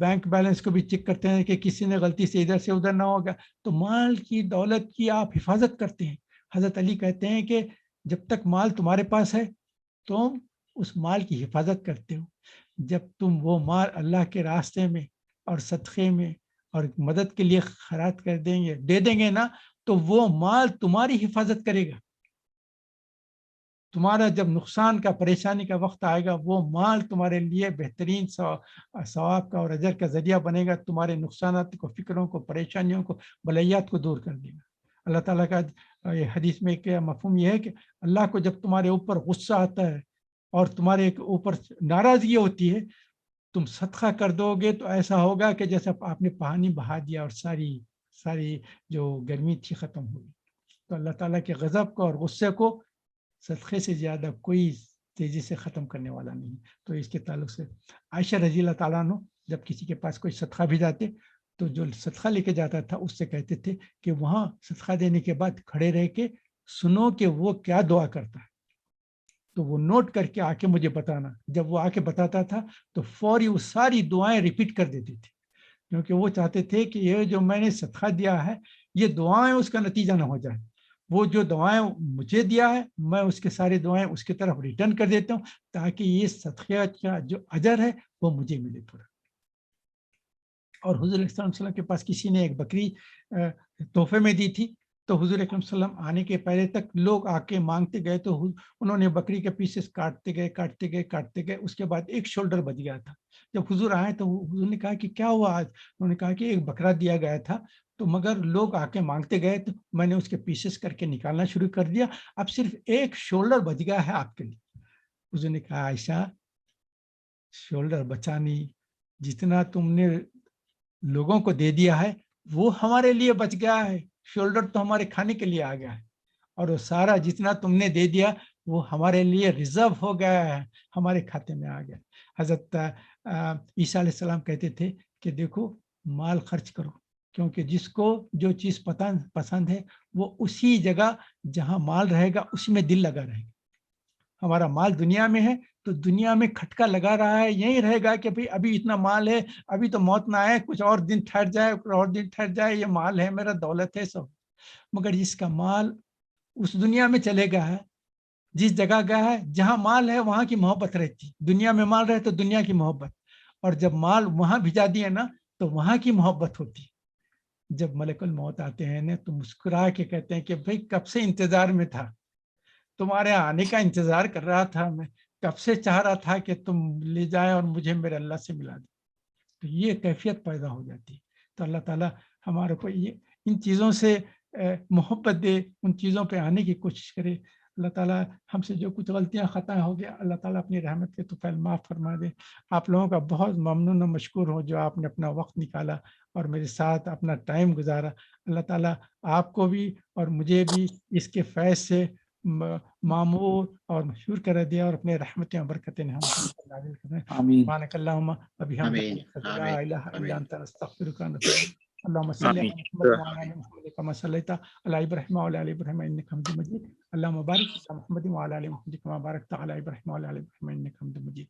بینک بیلنس کو بھی چیک کرتے ہیں کہ کسی نے غلطی سے ادھر سے ادھر نہ ہوگا. تو مال کی دولت کی آپ حفاظت کرتے ہیں. حضرت علی کہتے ہیں کہ جب تک مال تمہارے پاس ہے تم اس مال کی حفاظت کرتے ہو. جب تم وہ مال اللہ کے راستے میں اور صدقے میں اور مدد کے لیے خیرات کر دیں گے، دے دیں گے نا، تو وہ مال تمہاری حفاظت کرے گا. تمہارا جب نقصان کا، پریشانی کا وقت آئے گا، وہ مال تمہارے لیے بہترین ثواب کا اور اجر کا ذریعہ بنے گا. تمہارے نقصانات کو، فکروں کو، پریشانیوں کو، بلیات کو دور کر دے گا. اللہ تعالیٰ کا یہ حدیث میں کیا مفہوم یہ ہے کہ اللہ کو جب تمہارے اوپر غصہ آتا ہے اور تمہارے اوپر ناراضگی ہوتی ہے، تم صدقہ کر دو گے تو ایسا ہوگا کہ جیسا آپ نے پانی بہا دیا اور ساری جو گرمی تھی ختم ہوگی. تو اللہ تعالیٰ کے غضب کو اور غصے کو صدقے سے زیادہ کوئی تیزی سے ختم کرنے والا نہیں. تو اس کے تعلق سے عائشہ رضی اللہ تعالیٰ عنہ جب کسی کے پاس کوئی صدقہ بھی جاتے تو جو صدقہ لے کے جاتا تھا اس سے کہتے تھے کہ وہاں صدقہ دینے کے بعد کھڑے رہ کے سنو کہ وہ کیا دعا کرتا ہے، تو وہ نوٹ کر کے آ کے مجھے بتانا. جب وہ آ کے بتاتا تھا تو فوری وہ ساری دعائیں ریپیٹ کر دیتے تھے، کیونکہ وہ چاہتے تھے کہ یہ جو میں نے صدقہ دیا ہے یہ دعائیں اس کا نتیجہ نہ ہو جائے. وہ جو دعائیں مجھے دیا ہے میں اس کے سارے دعائیں اس کی طرف ریٹرن کر دیتا ہوں تاکہ یہ صدقہ کا جو اجر ہے وہ مجھے ملے پورا. اور حضور صلی اللہ علیہ وسلم کے پاس کسی نے ایک بکری تحفے میں دی تھی، تو حضور اکرم صلی اللہ علیہ وسلم آنے کے پہلے تک لوگ آ کے مانگتے گئے تو انہوں نے بکری کے پیسز کاٹتے گئے. اس کے بعد ایک شولڈر بچ گیا تھا. جب حضور آئے تو حضور نے کہا کہ کیا ہوا آج؟ انہوں نے کہا کہ ایک بکرا دیا گیا تھا تو مگر لوگ آ کے مانگتے گئے تو میں نے اس کے پیسز کر کے نکالنا شروع کر دیا، اب صرف ایک شولڈر بچ گیا ہے آپ کے لیے. حضور نے کہا عائشہ شولڈر بچا نہیں، جتنا تم نے لوگوں کو دے دیا ہے وہ ہمارے لیے بچ گیا ہے. شولڈر تو ہمارے کھانے کے لیے آ گیا ہے اور وہ سارا جتنا تم نے دے دیا وہ ہمارے لیے ریزرو ہو گیا ہے، ہمارے کھاتے میں آ گیا. حضرت عیسیٰ علیہ السلام کہتے تھے کہ دیکھو مال خرچ کرو، کیونکہ جس کو جو چیز پسند ہے وہ اسی جگہ جہاں مال رہے گا اسی میں دل لگا رہے گا. ہمارا مال دنیا میں ہے تو دنیا میں کھٹکا لگا رہا ہے، یہی رہے گا کہ بھئی ابھی اتنا مال ہے، ابھی تو موت نہ آئے، کچھ اور دن ٹھہر جائے، یہ مال ہے میرا، دولت ہے سب. مگر جس کا مال اس دنیا میں چلے گا ہے، جس جگہ گیا ہے جہاں مال ہے وہاں کی محبت رہتی. دنیا میں مال رہے تو دنیا کی محبت، اور جب مال وہاں بھجا دیا نا تو وہاں کی محبت ہوتی. جب ملک الموت آتے ہیں نا تو مسکرا کے کہتے ہیں کہ بھئی کب سے انتظار میں تھا، تمہارے آنے کا انتظار کر رہا تھا، میں کب سے چاہ رہا تھا کہ تم لے جائے اور مجھے میرے اللہ سے ملا دے. تو یہ کیفیت پیدا ہو جاتی. تو اللہ تعالیٰ ہمارے کو یہ ان چیزوں سے محبت دے، ان چیزوں پہ آنے کی کوشش کرے. اللہ تعالیٰ ہم سے جو کچھ غلطیاں خطا ہو گیا اللہ تعالیٰ اپنی رحمت کے طفیل معاف فرما دے. آپ لوگوں کا بہت ممنون و مشکور ہوں جو آپ نے اپنا وقت نکالا اور میرے ساتھ اپنا ٹائم گزارا. اللہ تعالیٰ آپ کو بھی اور مجھے بھی اس کے فیض سے معمور اور مشہور کر دیا اور اپنے رحمتیں و برکتیں ہم نازل کریں. آمین سبحانک اللہم و بحمدک لا الہ الا انت نستغفرک ونتوب الیک. اللهم صل على محمد وعلى ال محمد كما صليت على ابراهيم وعلى ال ابراهيم انك حميد مجيد. اللهم بارك على محمد وعلى ال محمد كما باركت على ابراهيم وعلى ال ابراهيم انك حميد مجيد.